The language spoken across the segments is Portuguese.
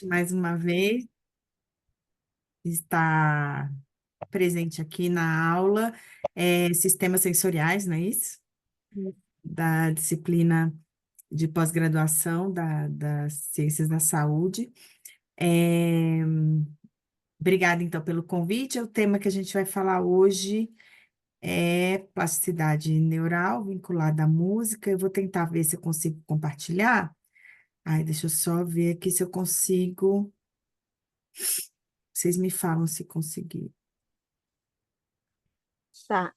mais uma vez, está presente aqui na aula, sistemas sensoriais, não é isso? Da disciplina de pós-graduação das Ciências da Saúde. É, Obrigada, então, pelo convite. O tema que a gente vai falar hoje é plasticidade neural vinculada à música. Eu vou tentar ver se eu consigo compartilhar. Ai, deixa eu só ver aqui se eu consigo. Vocês me falam se conseguir. Tá.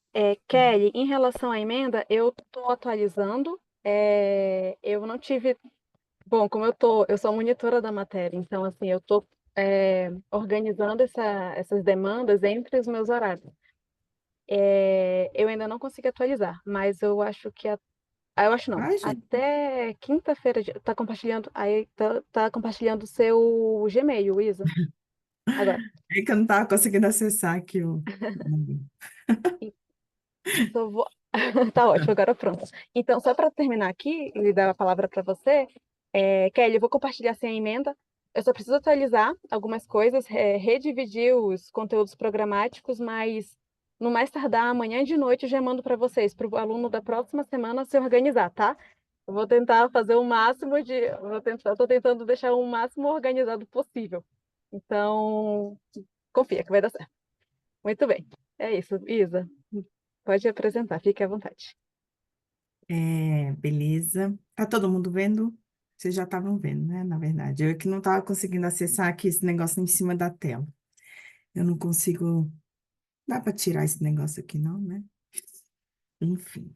Kelly, em relação à emenda, eu estou atualizando. Eu não tive. Bom, eu sou monitora da matéria, então assim, eu estou organizando essas demandas entre os meus horários. Eu ainda não consegui atualizar, mas eu acho que eu acho não. Ai, gente, Até quinta-feira tá compartilhando, aí tá compartilhando o seu Gmail, Isa. Agora. é que eu não estava conseguindo acessar aqui o. Então, tá ótimo, agora pronto. Então, só para terminar aqui e dar a palavra para você, Kelly, eu vou compartilhar sem a emenda. Eu só preciso atualizar algumas coisas, redividir os conteúdos programáticos, mas no mais tardar amanhã de noite eu já mando para vocês, para o aluno da próxima semana se organizar, tá? Eu vou tentar fazer o máximo de. Estou tentando deixar o máximo organizado possível. Então, confia que vai dar certo. Muito bem. É isso, Isa. Pode apresentar, fique à vontade. Beleza. Tá todo mundo vendo? Vocês já estavam vendo, né? Na verdade, eu que não estava conseguindo acessar aqui esse negócio em cima da tela. Eu não consigo. Dá para tirar esse negócio aqui, não, né? Enfim.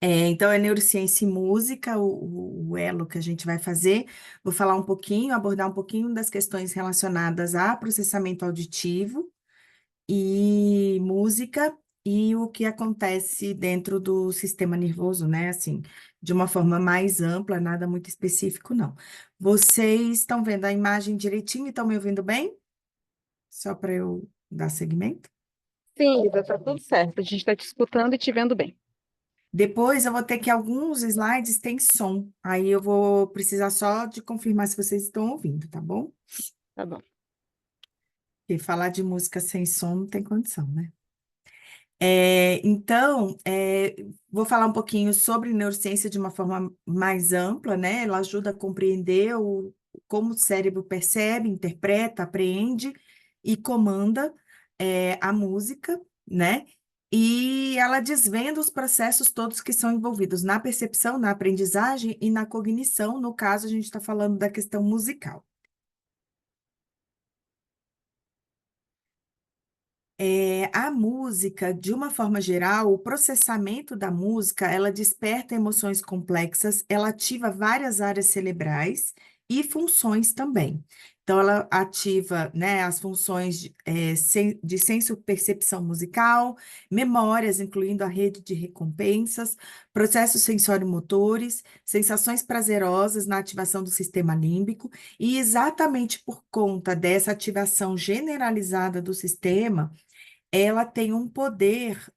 Então, é neurociência e música, o elo que a gente vai fazer. Vou falar um pouquinho, abordar um pouquinho das questões relacionadas a processamento auditivo e música e o que acontece dentro do sistema nervoso, né? Assim, de uma forma mais ampla, nada muito específico, não. Vocês estão vendo a imagem direitinho e estão me ouvindo bem? Só para eu dar seguimento? Sim, Isa, tá tudo certo. A gente está te escutando e te vendo bem. Depois eu vou ter que alguns slides têm som. Aí eu vou precisar só de confirmar se vocês estão ouvindo, tá bom? Tá bom. Porque falar de música sem som não tem condição, né? Então, vou falar um pouquinho sobre neurociência de uma forma mais ampla, né? Ela ajuda a compreender como o cérebro percebe, interpreta, apreende e comanda, a música, né? E ela desvenda os processos todos que são envolvidos na percepção, na aprendizagem e na cognição. No caso, a gente está falando da questão musical. A música, de uma forma geral, o processamento da música, ela desperta emoções complexas, ela ativa várias áreas cerebrais e funções também. Então, ela ativa, né, as funções de senso-percepção musical, memórias, incluindo a rede de recompensas, processos sensório-motores, sensações prazerosas na ativação do sistema límbico, e exatamente por conta dessa ativação generalizada do sistema, ela tem um poder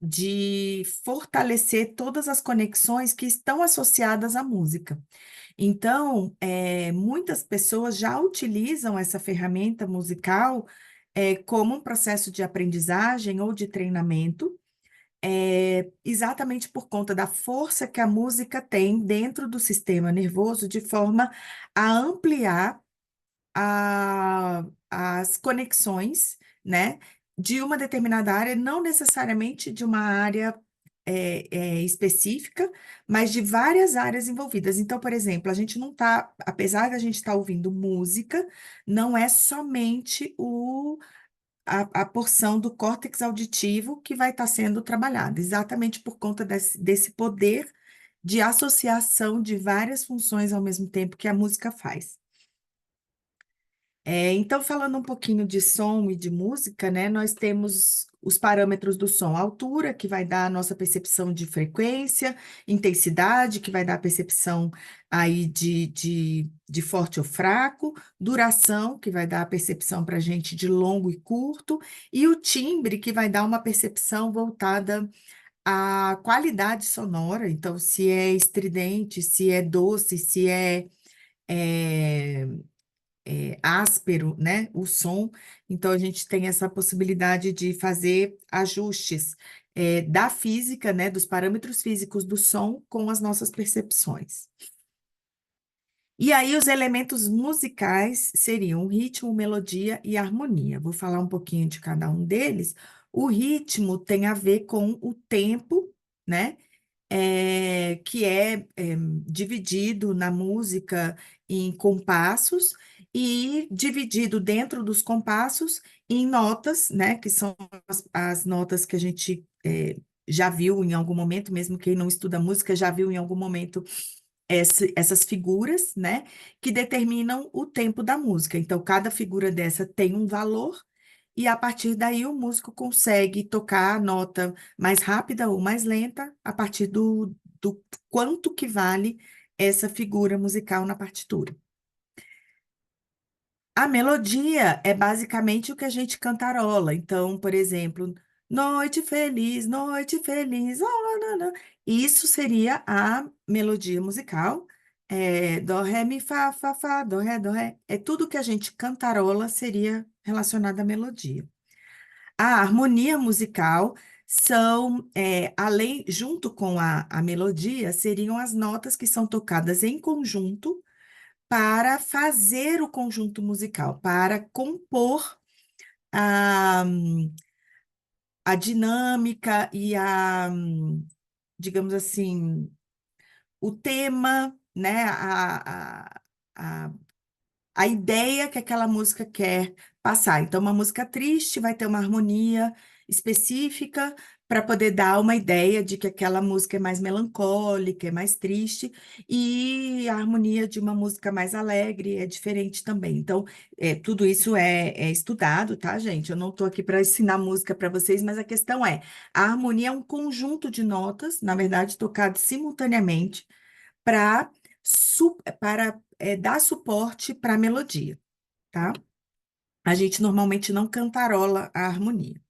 de fortalecer todas as conexões que estão associadas à música. Então, muitas pessoas já utilizam essa ferramenta musical como um processo de aprendizagem ou de treinamento, exatamente por conta da força que a música tem dentro do sistema nervoso, de forma a ampliar as conexões, né, de uma determinada área, não necessariamente de uma área específica, mas de várias áreas envolvidas. Então, por exemplo, a gente não está, apesar da gente estar ouvindo música, não é somente a porção do córtex auditivo que vai estar sendo trabalhada, exatamente por conta desse poder de associação de várias funções ao mesmo tempo que a música faz. Então, falando um pouquinho de som e de música, né, nós temos os parâmetros do som, altura, que vai dar a nossa percepção de frequência, intensidade, que vai dar a percepção aí de forte ou fraco, duração, que vai dar a percepção para a gente de longo e curto, e o timbre, que vai dar uma percepção voltada à qualidade sonora, então, se é estridente, se é doce, se é áspero, né, o som, então a gente tem essa possibilidade de fazer ajustes da física, né, dos parâmetros físicos do som com as nossas percepções. E aí, os elementos musicais seriam ritmo, melodia e harmonia. Vou falar um pouquinho de cada um deles. O ritmo tem a ver com o tempo, né? Que é dividido na música em compassos e dividido dentro dos compassos em notas, né? Que são as notas que a gente já viu em algum momento, mesmo quem não estuda música já viu em algum momento essas figuras, né, que determinam o tempo da música. Então, cada figura dessa tem um valor, e a partir daí o músico consegue tocar a nota mais rápida ou mais lenta, a partir do quanto que vale essa figura musical na partitura. A melodia é basicamente o que a gente cantarola. Então, por exemplo, noite feliz, oh, não, não. Isso seria a melodia musical. Dó, ré, mi, fá, fá, dó, ré, dó, ré. É tudo que a gente cantarola seria relacionado à melodia. A harmonia musical são, além, junto com a melodia, seriam as notas que são tocadas em conjunto para fazer o conjunto musical, para compor a, a dinâmica e digamos assim, o tema, né? A, a ideia que aquela música quer passar. Então, uma música triste vai ter uma harmonia específica para poder dar uma ideia de que aquela música é mais melancólica, é mais triste, e a harmonia de uma música mais alegre é diferente também. Então, tudo isso é estudado, tá, gente? Eu não estou aqui para ensinar música para vocês, mas a questão a harmonia é um conjunto de notas, na verdade, tocadas simultaneamente para dar suporte para a melodia, tá? A gente normalmente não cantarola a harmonia.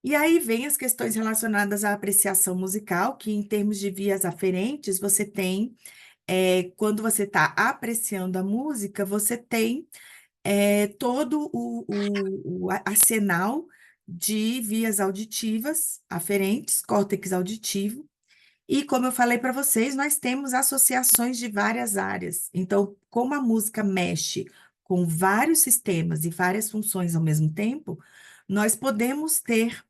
E aí vem as questões relacionadas à apreciação musical, que em termos de vias aferentes, você tem, quando você está apreciando a música, você tem todo o arsenal de vias auditivas aferentes, córtex auditivo. E como eu falei para vocês, nós temos associações de várias áreas. Então, como a música mexe com vários sistemas e várias funções ao mesmo tempo, nós podemos ter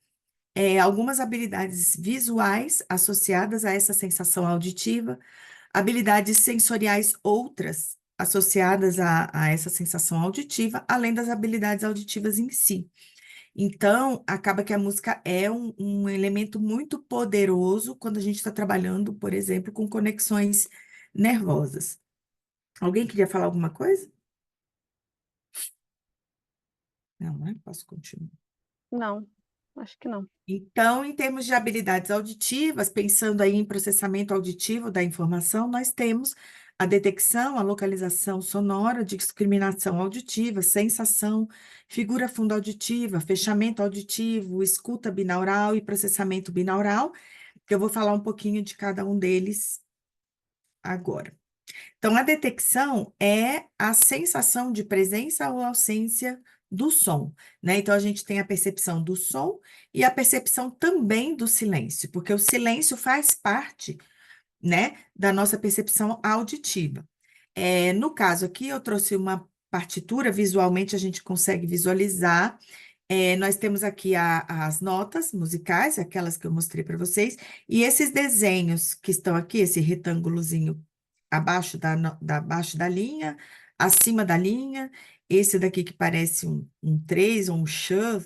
algumas habilidades visuais associadas a essa sensação auditiva, habilidades sensoriais outras associadas a essa sensação auditiva, além das habilidades auditivas em si. Então, acaba que a música é um elemento muito poderoso quando a gente está trabalhando, por exemplo, com conexões nervosas. Alguém queria falar alguma coisa? Não, né? Posso continuar. Não, acho que não. Então, em termos de habilidades auditivas, pensando aí em processamento auditivo da informação, nós temos a detecção, a localização sonora, discriminação auditiva, sensação, figura fundauditiva, fechamento auditivo, escuta binaural e processamento binaural, que eu vou falar um pouquinho de cada um deles agora. Então, a detecção é a sensação de presença ou ausência do som, né? Então, a gente tem a percepção do som e a percepção também do silêncio, porque o silêncio faz parte, né, da nossa percepção auditiva. No caso aqui, eu trouxe uma partitura, visualmente a gente consegue visualizar. Nós temos aqui as notas musicais, aquelas que eu mostrei para vocês, e esses desenhos que estão aqui, esse retângulozinho abaixo da linha, acima da linha, esse daqui que parece um 3 ou um chã,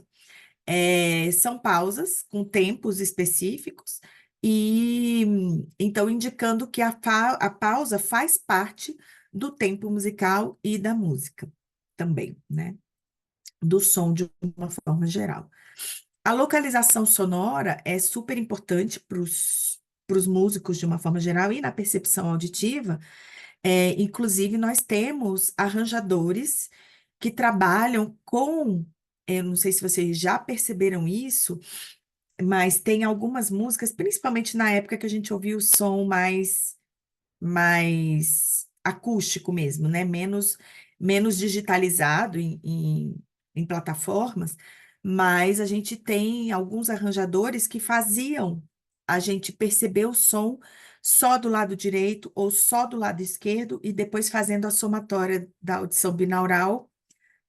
são pausas com tempos específicos, e então indicando que a pausa faz parte do tempo musical e da música também, né? Do som de uma forma geral. A localização sonora é super importante para os músicos de uma forma geral e na percepção auditiva. Inclusive, nós temos arranjadores que trabalham com, eu não sei se vocês já perceberam isso, mas tem algumas músicas, principalmente na época que a gente ouvia o som mais acústico mesmo, né? Menos digitalizado em plataformas, mas a gente tem alguns arranjadores que faziam a gente perceber o som só do lado direito ou só do lado esquerdo e depois fazendo a somatória da audição binaural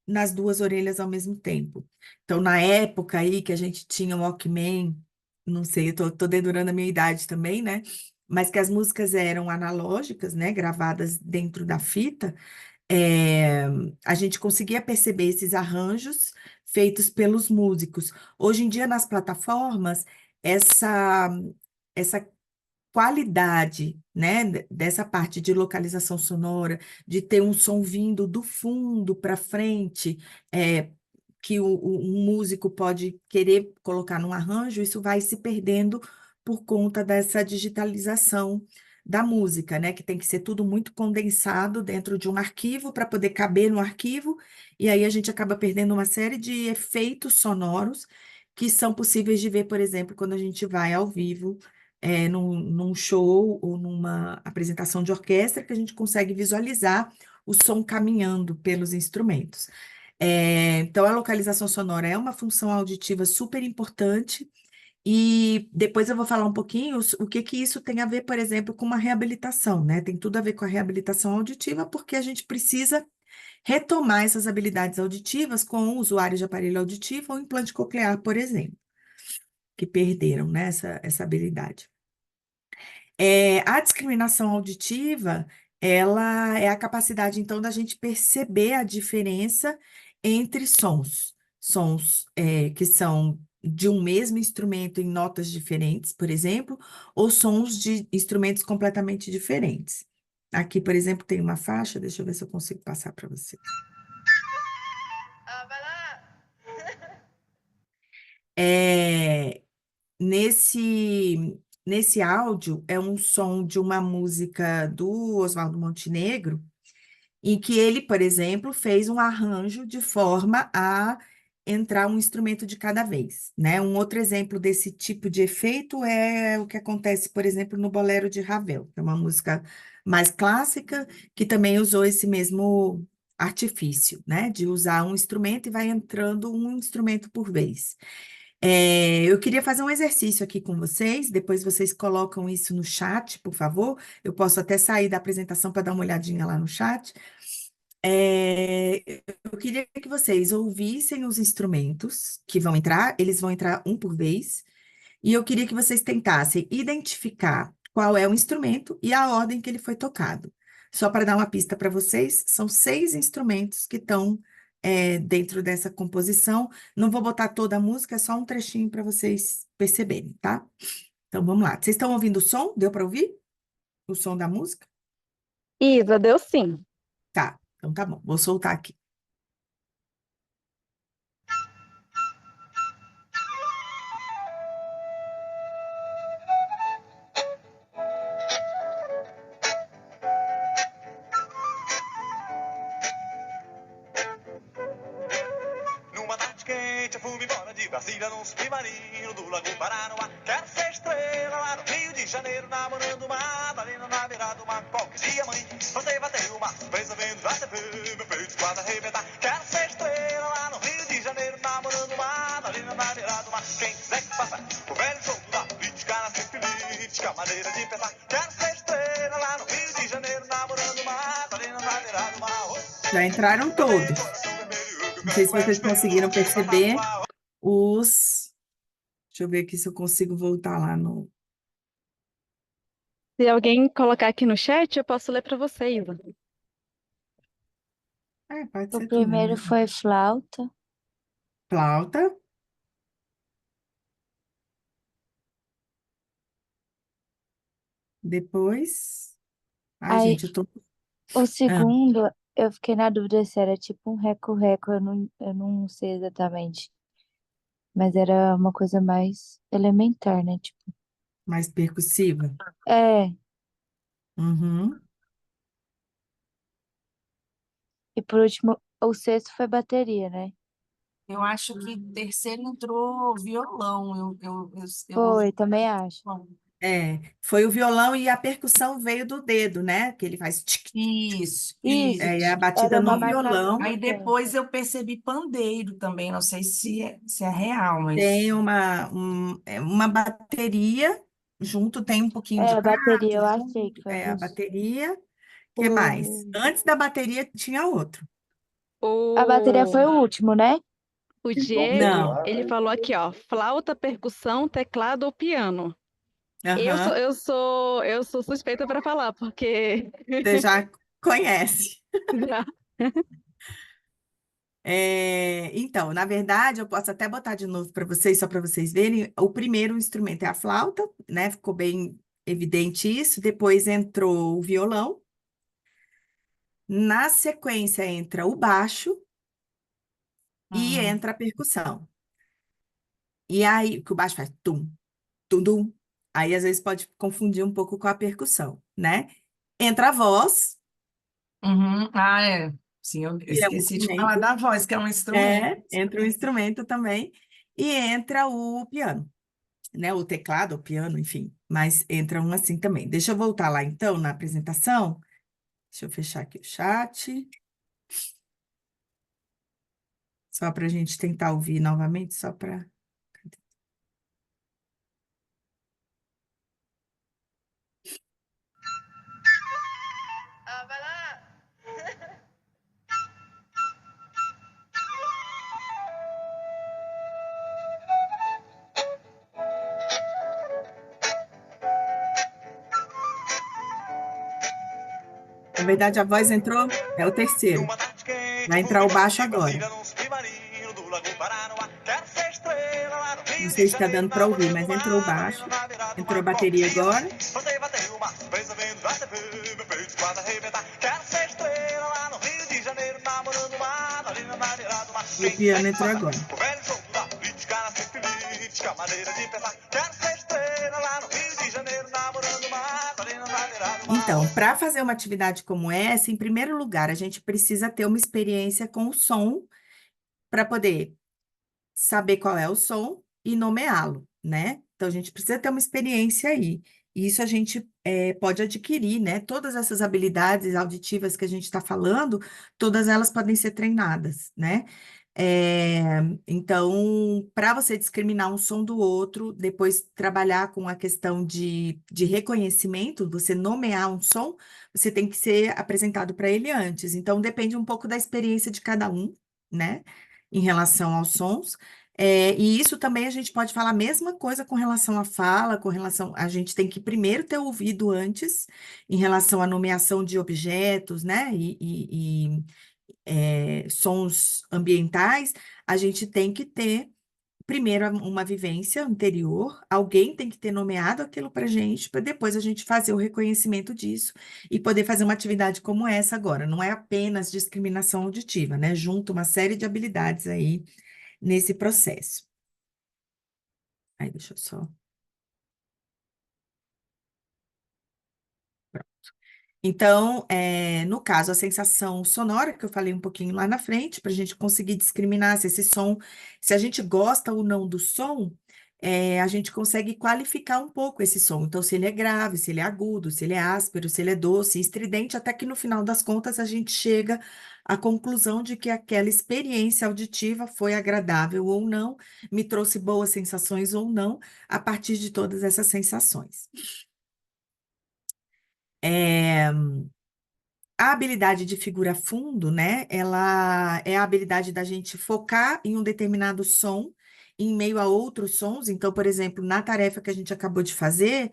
nas duas orelhas ao mesmo tempo. Então, na época aí que a gente tinha o Walkman, não sei, eu tô dedurando a minha idade também, né? Mas que as músicas eram analógicas, né? Gravadas dentro da fita, é, a gente conseguia perceber esses arranjos feitos pelos músicos. Hoje em dia, nas plataformas, essa qualidade, né, dessa parte de localização sonora, de ter um som vindo do fundo para frente, que um músico pode querer colocar num arranjo, isso vai se perdendo por conta dessa digitalização da música, né, que tem que ser tudo muito condensado dentro de um arquivo para poder caber no arquivo, e aí a gente acaba perdendo uma série de efeitos sonoros que são possíveis de ver, por exemplo, quando a gente vai ao vivo num show ou numa apresentação de orquestra, que a gente consegue visualizar o som caminhando pelos instrumentos. Então, a localização sonora é uma função auditiva super importante, e depois eu vou falar um pouquinho o que que isso tem a ver, por exemplo, com uma reabilitação, né? Tem tudo a ver com a reabilitação auditiva, porque a gente precisa retomar essas habilidades auditivas com usuários de aparelho auditivo ou implante coclear, por exemplo, que perderam, né, essa habilidade. A discriminação auditiva, ela é a capacidade, então, da gente perceber a diferença entre sons que são de um mesmo instrumento em notas diferentes, por exemplo, ou sons de instrumentos completamente diferentes. Aqui, por exemplo, tem uma faixa, deixa eu ver se eu consigo passar para você. Ah, vai lá! É, nesse áudio é um som de uma música do Oswaldo Montenegro, em que ele, por exemplo, fez um arranjo de forma a entrar um instrumento de cada vez, né? Um outro exemplo desse tipo de efeito é o que acontece, por exemplo, no Bolero de Ravel, que é uma música mais clássica, que também usou esse mesmo artifício, né? De usar um instrumento e vai entrando um instrumento por vez. Eu queria fazer um exercício aqui com vocês, depois vocês colocam isso no chat, por favor. Eu posso até sair da apresentação para dar uma olhadinha lá no chat. Eu queria que vocês ouvissem os instrumentos que vão entrar, eles vão entrar um por vez, e eu queria que vocês tentassem identificar qual é o instrumento e a ordem que ele foi tocado. Só para dar uma pista para vocês, são 6 instrumentos que estão dentro dessa composição. Não vou botar toda a música, é só um trechinho para vocês perceberem, tá? Então vamos lá. Vocês estão ouvindo o som? Deu para ouvir o som da música? Isa, deu sim. Tá, então tá bom. Vou soltar aqui. Numa tarde quente, eu fui embora de Brasília, num submarino do Lago Paranoá. Quero ser estrela lá no Rio de Janeiro, namorando uma Madalena na beira do mar. Qualquer dia, mãe, você vai ter uma surpresa vendo na TV, meu peito quase arrebentar. Quero ser estrela lá no Rio de Janeiro, namorando uma Madalena na beira do mar. Quem quiser que faça o velho jogo da política, na política, maneira de pensar. Quero ser estrela lá no Rio de Janeiro, namorando uma Madalena na beira do mar. Já entraram Meu bem, todos. coração vermelho, o que eu Não sei se quero é vocês estrela conseguiram longe pra perceber voar. os. Deixa eu ver aqui se eu consigo voltar lá no. Se alguém colocar aqui no chat, eu posso ler para você, Isa. Pode O ser também, primeiro né? foi flauta. Flauta. Depois. Ai, Aí, gente, eu tô. o Ah, segundo, eu fiquei na dúvida se era tipo um reco-reco, eu não sei exatamente. Mas era uma coisa mais elementar, né? Tipo, mais percussiva. é. Uhum. E por último, o sexto foi bateria, né? Eu acho que terceiro entrou violão. Eu ouvi. Foi, também acho. Bom, Foi o violão e a percussão veio do dedo, né? Que ele faz tic, Isso, Isso, é a isso. batida era uma no marcação violão. Aí no tempo. depois eu percebi pandeiro também, não sei se é real, mas. Tem uma bateria junto, tem um pouquinho É, de a bateria prato eu achei que junto, faz a isso. bateria. Que mais? O... Antes da bateria tinha outro. A bateria O, foi o último, né? o Diego, Não. ele falou aqui, ó, flauta, percussão, teclado ou piano. Eu sou, Aham. eu sou, eu sou suspeita para falar, porque Você já conhece. já. Então, na verdade, eu posso até botar de novo para vocês, só para vocês verem. O primeiro instrumento é a flauta, né? Ficou bem evidente isso. Depois entrou o violão. Na sequência entra o baixo e Uhum, entra a percussão. E aí, que o baixo faz tum, tum, tum. Aí, às vezes, pode confundir um pouco com a percussão, né? Entra a voz, uhum. Ah, é. Sim, eu que é um esqueci de falar instrumento. da voz, que é um instrumento. Entra o instrumento também. E entra o piano, né? O teclado, o piano, enfim. Mas entra um assim também. Deixa eu voltar lá, então, na apresentação. Deixa eu fechar aqui o chat, só para a gente tentar ouvir novamente, só para... Ah, vai lá! Na verdade, a voz entrou, é o terceiro. Numa tarde quente, Vai eu entrar fui o embora baixo de agora. Brasília, num submarino do Lago Paranoá. Quero ser estrela lá no Não Rio sei de se está Janeiro, dando para ouvir, namorando mas entrou o uma morena baixo, na beirada do entrou a mar. Bom bateria dia, mãe, agora. bateu uma surpresa vendo na TV, meu peito quase arrebentar. Quero ser estrela lá no Rio de Janeiro, namorando uma morena na beirada do mar. E o Quem piano sente entrou matar, agora. o velho jogo da política, na política, maneira de pensar. Quero ser estrela lá no Rio de Janeiro, namorando uma morena na beirada do mar. Então, para fazer uma atividade como essa, em primeiro lugar, a gente precisa ter uma experiência com o som para poder saber qual é o som e nomeá-lo, né? Então, a gente precisa ter uma experiência aí. E isso a gente pode adquirir, né? Todas essas habilidades auditivas que a gente está falando, todas elas podem ser treinadas, né? É, então, para você discriminar um som do outro, depois trabalhar com a questão de reconhecimento, você nomear um som, você tem que ser apresentado para ele antes. Então, depende um pouco da experiência de cada um, né? Em relação aos sons. E isso também a gente pode falar a mesma coisa com relação à fala, com relação. A gente tem que primeiro ter ouvido antes, em relação à nomeação de objetos, né? Sons ambientais, a gente tem que ter primeiro uma vivência anterior, alguém tem que ter nomeado aquilo para gente, para depois a gente fazer o reconhecimento disso e poder fazer uma atividade como essa agora. Não é apenas discriminação auditiva, né? Junto uma série de habilidades aí nesse processo. Aí, deixa eu só. Então, no caso, a sensação sonora, que eu falei um pouquinho lá na frente, para a gente conseguir discriminar se esse som, se a gente gosta ou não do som, a gente consegue qualificar um pouco esse som. Então, se ele é grave, se ele é agudo, se ele é áspero, se ele é doce, estridente, até que no final das contas a gente chega à conclusão de que aquela experiência auditiva foi agradável ou não, me trouxe boas sensações ou não, a partir de todas essas sensações. É, A habilidade de figura fundo, né? Ela é a habilidade da gente focar em um determinado som em meio a outros sons. Então, por exemplo, na tarefa que a gente acabou de fazer,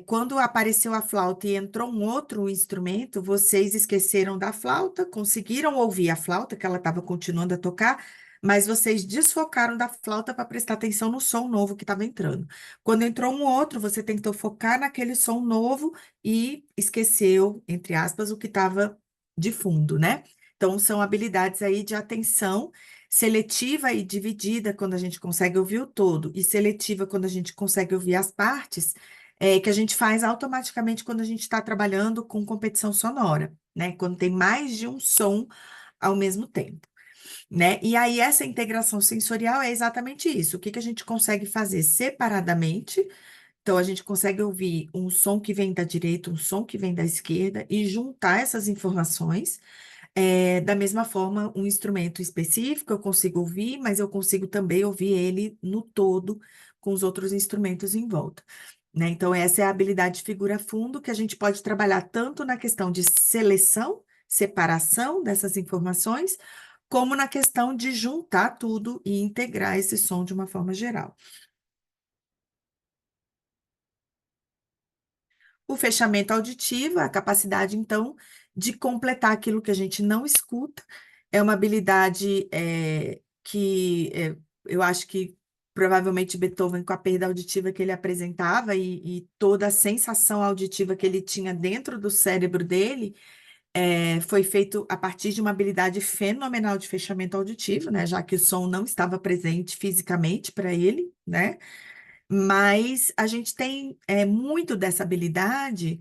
quando apareceu a flauta e entrou um outro instrumento, vocês esqueceram da flauta, conseguiram ouvir a flauta, que ela estava continuando a tocar, mas vocês desfocaram da flauta para prestar atenção no som novo que estava entrando. Quando entrou um outro, você tentou focar naquele som novo e esqueceu, entre aspas, o que estava de fundo, né? Então, são habilidades aí de atenção seletiva e dividida, quando a gente consegue ouvir o todo, e seletiva, quando a gente consegue ouvir as partes que a gente faz automaticamente quando a gente está trabalhando com competição sonora, né? Quando tem mais de um som ao mesmo tempo, né? E aí essa integração sensorial é exatamente isso. O que que a gente consegue fazer separadamente Então, a gente consegue ouvir um som que vem da direita, um som que vem da esquerda e juntar essas informações. Da mesma forma, um instrumento específico eu consigo ouvir, mas eu consigo também ouvir ele no todo, com os outros instrumentos em volta. Né? Então, essa é a habilidade de figura-fundo que a gente pode trabalhar tanto na questão de seleção, separação dessas informações, como na questão de juntar tudo e integrar esse som de uma forma geral. O fechamento auditivo, a capacidade, então, de completar aquilo que a gente não escuta, é uma habilidade eu acho que provavelmente Beethoven, com a perda auditiva que ele apresentava e toda a sensação auditiva que ele tinha dentro do cérebro dele, foi feito a partir de uma habilidade fenomenal de fechamento auditivo, né? Já que o som não estava presente fisicamente para ele, né? Mas a gente tem muito dessa habilidade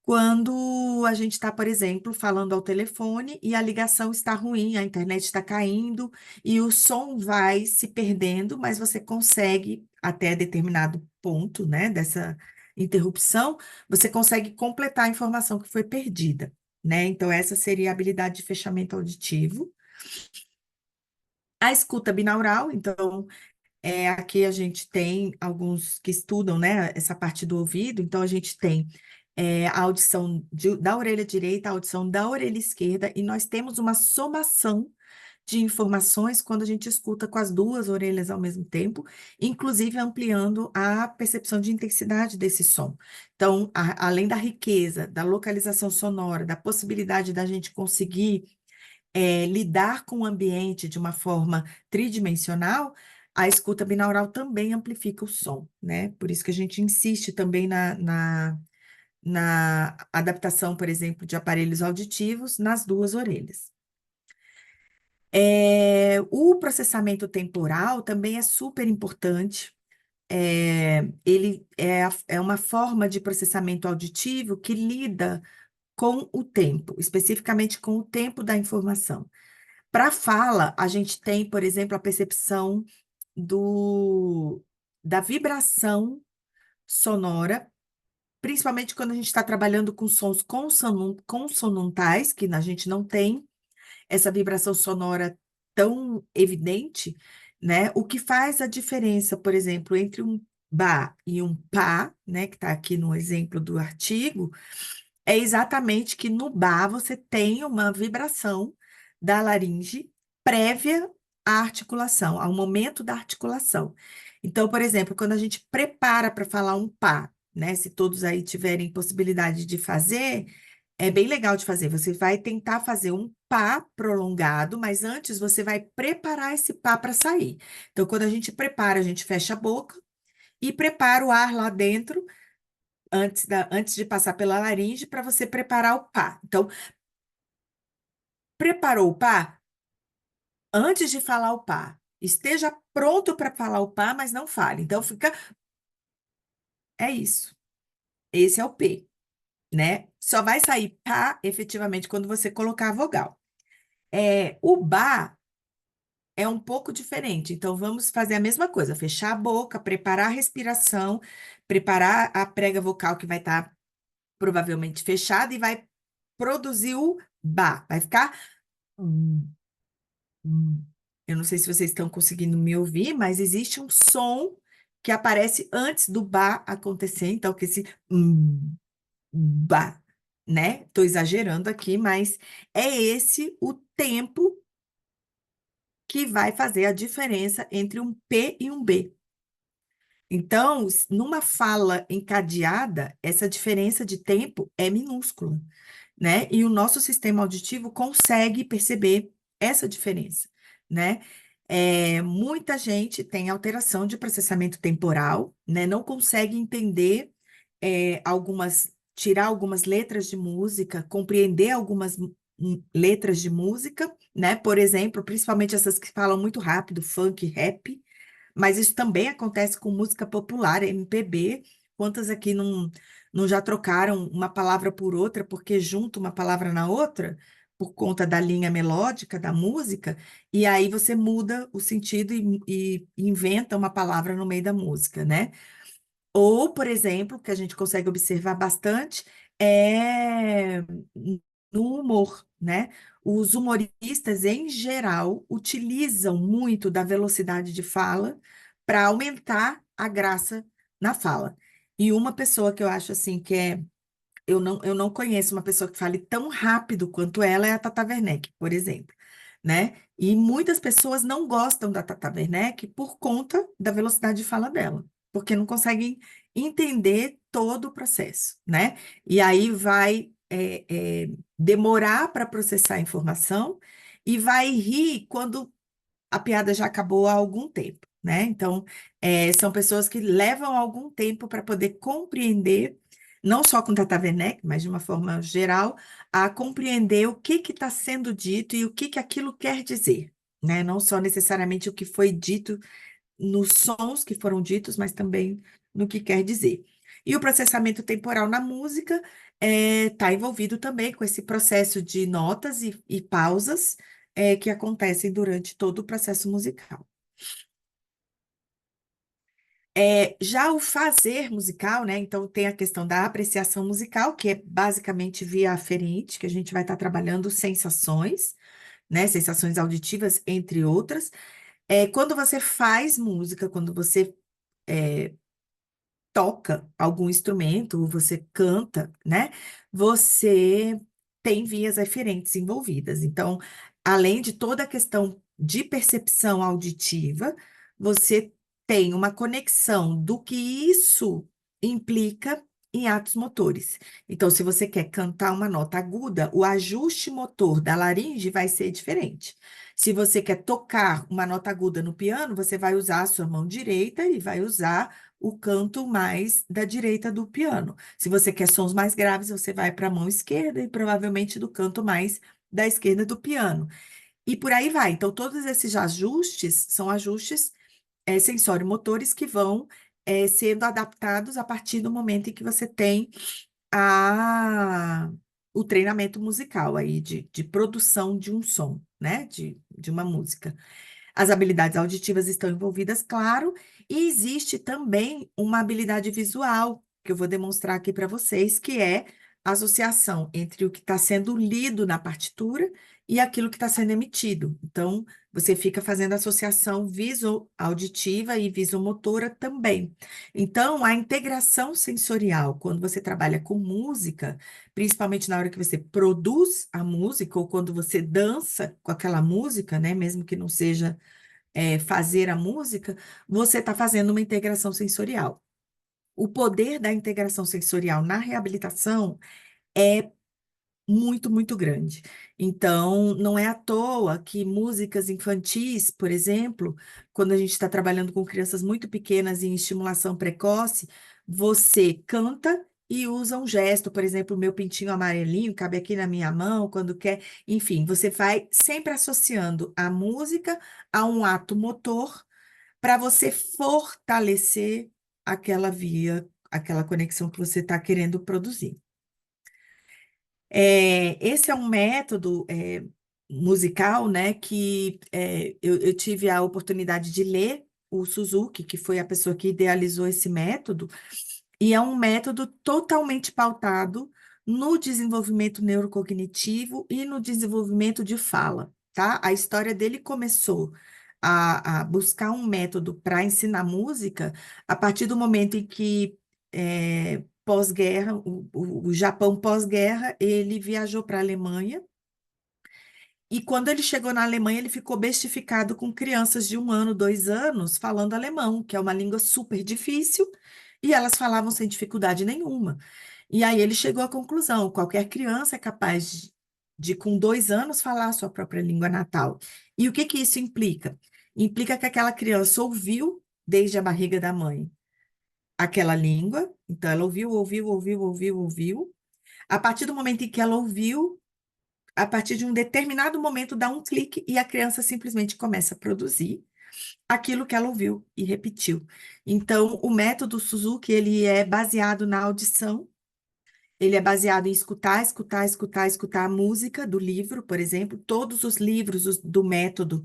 quando a gente está, por exemplo, falando ao telefone e a ligação está ruim, a internet está caindo e o som vai se perdendo, mas você consegue, até determinado ponto, né, dessa interrupção, você consegue completar a informação que foi perdida, né? Então, essa seria a habilidade de fechamento auditivo. A escuta binaural, então, aqui a gente tem alguns que estudam, né, essa parte do ouvido, então a gente tem a audição da orelha direita, a audição da orelha esquerda, e nós temos uma somação de informações quando a gente escuta com as duas orelhas ao mesmo tempo, inclusive ampliando a percepção de intensidade desse som. Então, além da riqueza, da localização sonora, da possibilidade da gente conseguir lidar com o ambiente de uma forma tridimensional, a escuta binaural também amplifica o som, né? Por isso que a gente insiste também na adaptação, por exemplo, de aparelhos auditivos nas duas orelhas. O processamento temporal também é super importante. Ele é uma forma de processamento auditivo que lida com o tempo, especificamente com o tempo da informação. Para a fala, a gente tem, por exemplo, a percepção da vibração sonora, principalmente quando a gente está trabalhando com sons consonantais, que a gente não tem essa vibração sonora tão evidente, né? O que faz a diferença, por exemplo, entre um ba e um pá, né, que está aqui no exemplo do artigo, é exatamente que no bar você tem uma vibração da laringe prévia à articulação, ao momento da articulação. Então, por exemplo, quando a gente prepara para falar um pá, né? Se todos aí tiverem possibilidade de fazer, é bem legal de fazer. Você vai tentar fazer um pá prolongado, mas antes você vai preparar esse pá para sair. Então, quando a gente prepara, a gente fecha a boca e prepara o ar lá dentro antes de passar pela laringe para você preparar o pá. Então, preparou o pá? Antes de falar o pá. Esteja pronto para falar o pá, mas não fale. Então, é isso. Esse é o P, né? Só vai sair pá, efetivamente, quando você colocar a vogal. O bá é um pouco diferente. Então, vamos fazer a mesma coisa. Fechar a boca, preparar a respiração, preparar a prega vocal que vai estar provavelmente fechada e vai produzir o bá. Vai ficar. Hum, hum. Eu não sei se vocês estão conseguindo me ouvir, mas existe um som que aparece antes do bá acontecer. Então, que esse bá, né? Estou exagerando aqui, mas é esse o tempo que vai fazer a diferença entre um P e um B. Então, numa fala encadeada, essa diferença de tempo é minúscula, né? E o nosso sistema auditivo consegue perceber essa diferença, né? Muita gente tem alteração de processamento temporal, né? Não consegue entender tirar algumas letras de música, compreender algumas letras de música, né? Por exemplo, principalmente essas que falam muito rápido, funk, rap, mas isso também acontece com música popular, MPB. Quantas aqui não já trocaram uma palavra por outra, porque junta uma palavra na outra, por conta da linha melódica da música, e aí você muda o sentido e inventa uma palavra no meio da música, né? Ou, por exemplo, que a gente consegue observar bastante, é no humor, né? Os humoristas, em geral, utilizam muito da velocidade de fala para aumentar a graça na fala. E uma pessoa que eu acho assim que é eu não conheço uma pessoa que fale tão rápido quanto ela, é a Tata Werneck, por exemplo, né? E muitas pessoas não gostam da Tata Werneck por conta da velocidade de fala dela, porque não conseguem entender todo o processo, né? E aí vai demorar para processar a informação e vai rir quando a piada já acabou há algum tempo, né? Então, são pessoas que levam algum tempo para poder compreender, não só com Tata Werneck, mas de uma forma geral, a compreender o que está sendo dito e o que aquilo quer dizer, né? Não só necessariamente o que foi dito nos sons que foram ditos, mas também no que quer dizer. E o processamento temporal na música está envolvido também com esse processo de notas e pausas que acontecem durante todo o processo musical. Já o fazer musical, né? Então tem a questão da apreciação musical, que é basicamente via aferente, que a gente vai estar trabalhando sensações, né? Sensações auditivas, entre outras. Quando você faz música, quando você toca algum instrumento, ou você canta, né? Você tem vias aferentes envolvidas. Então, além de toda a questão de percepção auditiva, você tem uma conexão do que isso implica em atos motores. Então, se você quer cantar uma nota aguda, o ajuste motor da laringe vai ser diferente. Se você quer tocar uma nota aguda no piano, você vai usar a sua mão direita e vai usar o canto mais da direita do piano. Se você quer sons mais graves, você vai para a mão esquerda e provavelmente do canto mais da esquerda do piano. E por aí vai. Então, todos esses ajustes são ajustes sensório-motores que vão sendo adaptados a partir do momento em que você tem a, o treinamento musical aí de produção de um som, né? De uma música. As habilidades auditivas estão envolvidas, claro, e existe também uma habilidade visual, que eu vou demonstrar aqui para vocês, que é a associação entre o que está sendo lido na partitura e aquilo que está sendo emitido. Então, você fica fazendo associação auditiva e visomotora também. Então, a integração sensorial, quando você trabalha com música, principalmente na hora que você produz a música ou quando você dança com aquela música, né, mesmo que não seja fazer a música, você está fazendo uma integração sensorial. O poder da integração sensorial na reabilitação é muito, muito grande. Então, não é à toa que músicas infantis, por exemplo, quando a gente está trabalhando com crianças muito pequenas em estimulação precoce, você canta e usa um gesto, por exemplo, o meu pintinho amarelinho cabe aqui na minha mão, quando quer. Enfim, você vai sempre associando a música a um ato motor para você fortalecer aquela via, aquela conexão que você está querendo produzir. Esse é um método musical, né, que eu tive a oportunidade de ler o Suzuki, que foi a pessoa que idealizou esse método, e é um método totalmente pautado no desenvolvimento neurocognitivo e no desenvolvimento de fala, tá? A história dele começou a buscar um método para ensinar música a partir do momento em que pós-guerra, o Japão pós-guerra, ele viajou para a Alemanha, e quando ele chegou na Alemanha, ele ficou bestificado com crianças de 1 ano, 2 anos, falando alemão, que é uma língua super difícil, e elas falavam sem dificuldade nenhuma. E aí ele chegou à conclusão: qualquer criança é capaz com 2 anos, falar a sua própria língua natal. E o que que isso implica? Implica que aquela criança ouviu desde a barriga da mãe aquela língua, então ela ouviu, ouviu, ouviu, ouviu, ouviu. A partir do momento em que ela ouviu, a partir de um determinado momento, dá um clique e a criança simplesmente começa a produzir aquilo que ela ouviu e repetiu. Então, o método Suzuki, ele é baseado na audição, ele é baseado em escutar, escutar, escutar, escutar a música do livro, por exemplo. Todos os livros do método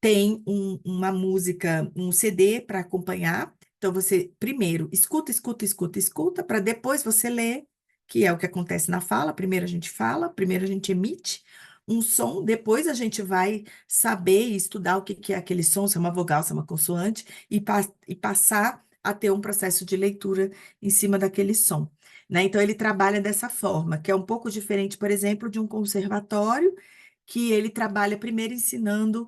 têm uma música, um CD para acompanhar, Então, você primeiro escuta, escuta, escuta, escuta, para depois você ler, que é o que acontece na fala. Primeiro a gente fala, primeiro a gente emite um som, depois a gente vai saber e estudar o que que é aquele som, se é uma vogal, se é uma consoante, e passar a ter um processo de leitura em cima daquele som, né? Então, ele trabalha dessa forma, que é um pouco diferente, por exemplo, de um conservatório, que ele trabalha primeiro ensinando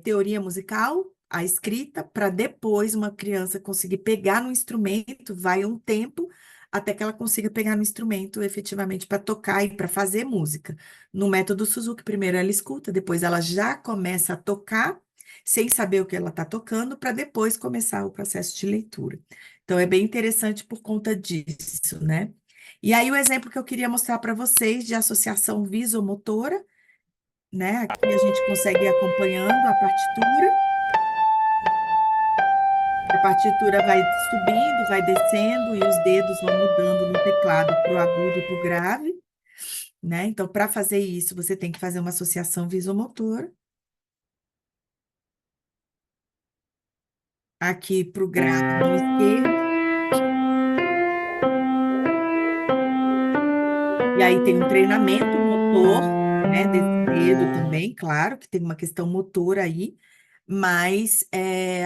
teoria musical, a escrita, para depois uma criança conseguir pegar no instrumento, vai um tempo até que ela consiga pegar no instrumento efetivamente para tocar e para fazer música. No método Suzuki, primeiro ela escuta, depois ela já começa a tocar, sem saber o que ela está tocando, para depois começar o processo de leitura. Então é bem interessante por conta disso, né? E aí o exemplo que eu queria mostrar para vocês de associação visomotora, né? Aqui a gente consegue ir acompanhando a partitura. A partitura vai subindo, vai descendo e os dedos vão mudando no teclado para o agudo e para o grave, né? Então, para fazer isso, você tem que fazer uma associação visomotora. Aqui para o grave, mão esquerda. E aí tem um treinamento motor, né, desse dedo também, claro, que tem uma questão motora aí, mas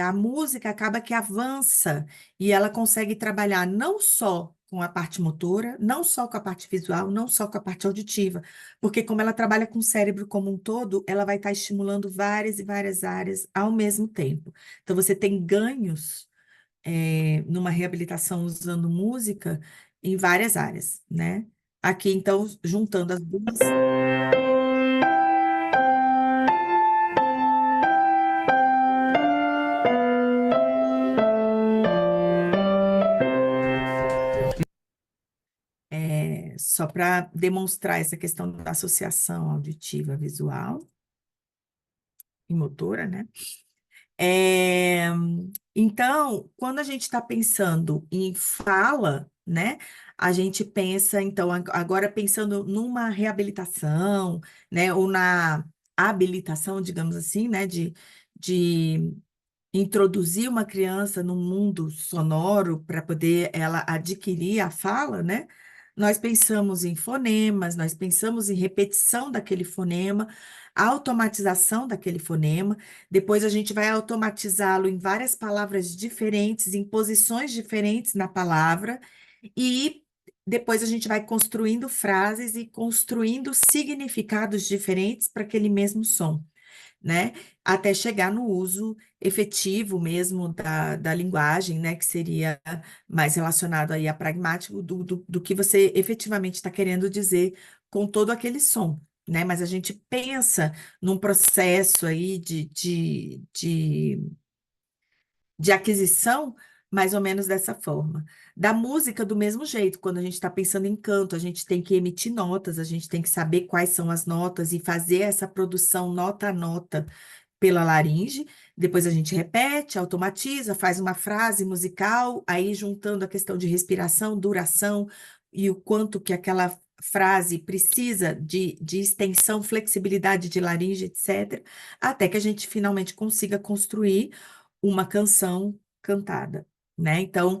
a música acaba que avança e ela consegue trabalhar não só com a parte motora, não só com a parte visual, não só com a parte auditiva, porque como ela trabalha com o cérebro como um todo, ela vai estar estimulando várias e várias áreas ao mesmo tempo. Então você tem ganhos numa reabilitação usando música em várias áreas, né? Aqui, então, juntando as duas. Só para demonstrar essa questão da associação auditiva visual e motora, né? É, então, quando a gente está pensando em fala, né? A gente pensa, então, agora pensando numa reabilitação, né? Ou na habilitação, digamos assim, né? De introduzir uma criança no mundo sonoro para poder ela adquirir a fala, né? Nós pensamos em fonemas, nós pensamos em repetição daquele fonema, automatização daquele fonema, depois a gente vai automatizá-lo em várias palavras diferentes, em posições diferentes na palavra, e depois a gente vai construindo frases e construindo significados diferentes para aquele mesmo som, né? Até chegar no uso efetivo mesmo da linguagem, né? Que seria mais relacionado aí a pragmático do que você efetivamente está querendo dizer com todo aquele som, né? Mas a gente pensa num processo aí de aquisição, mais ou menos dessa forma. Da música, do mesmo jeito, quando a gente está pensando em canto, a gente tem que emitir notas, a gente tem que saber quais são as notas e fazer essa produção nota a nota pela laringe. Depois a gente repete, automatiza, faz uma frase musical, aí juntando a questão de respiração, duração e o quanto que aquela frase precisa de extensão, flexibilidade de laringe, etc., até que a gente finalmente consiga construir uma canção cantada, né? Então,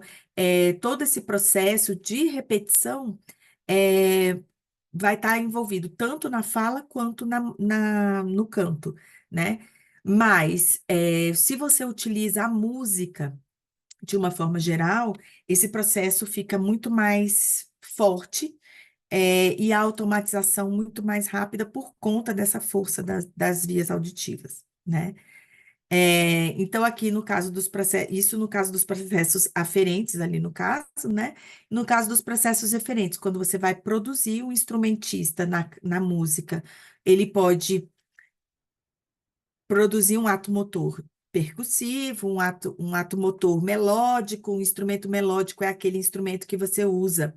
todo esse processo de repetição vai estar envolvido tanto na fala quanto no canto, né? Mas, se você utiliza a música de uma forma geral, esse processo fica muito mais forte, e a automatização muito mais rápida por conta dessa força das vias auditivas, né? Então, aqui no caso dos processos, isso no caso dos processos aferentes, ali no caso, né? No caso dos processos referentes, quando você vai produzir um instrumentista na música, ele pode produzir um ato motor percussivo, um ato motor melódico. Um instrumento melódico é aquele instrumento que você usa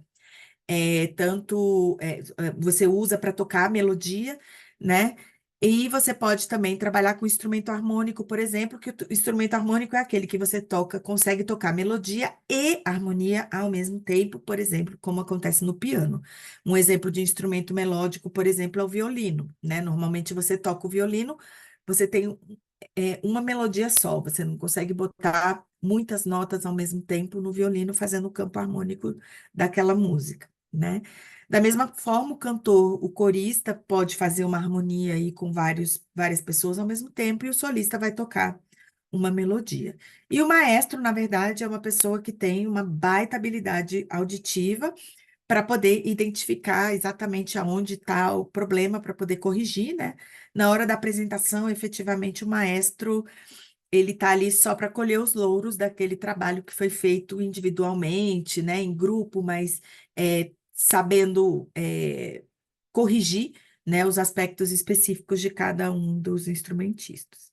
você usa para tocar a melodia, né? E você pode também trabalhar com instrumento harmônico, por exemplo, que o instrumento harmônico é aquele que você consegue tocar melodia e harmonia ao mesmo tempo, por exemplo, como acontece no piano. Um exemplo de instrumento melódico, por exemplo, é o violino, né? Normalmente você toca o violino, você tem uma melodia só, você não consegue botar muitas notas ao mesmo tempo no violino fazendo o campo harmônico daquela música, né? Da mesma forma, o cantor, o corista pode fazer uma harmonia aí com várias pessoas ao mesmo tempo e o solista vai tocar uma melodia. E o maestro, na verdade, é uma pessoa que tem uma baita habilidade auditiva para poder identificar exatamente aonde está o problema, para poder corrigir, né? Na hora da apresentação, efetivamente, o maestro, ele está ali só para colher os louros daquele trabalho que foi feito individualmente, né? Em grupo, mas sabendo corrigir, né? Os aspectos específicos de cada um dos instrumentistas.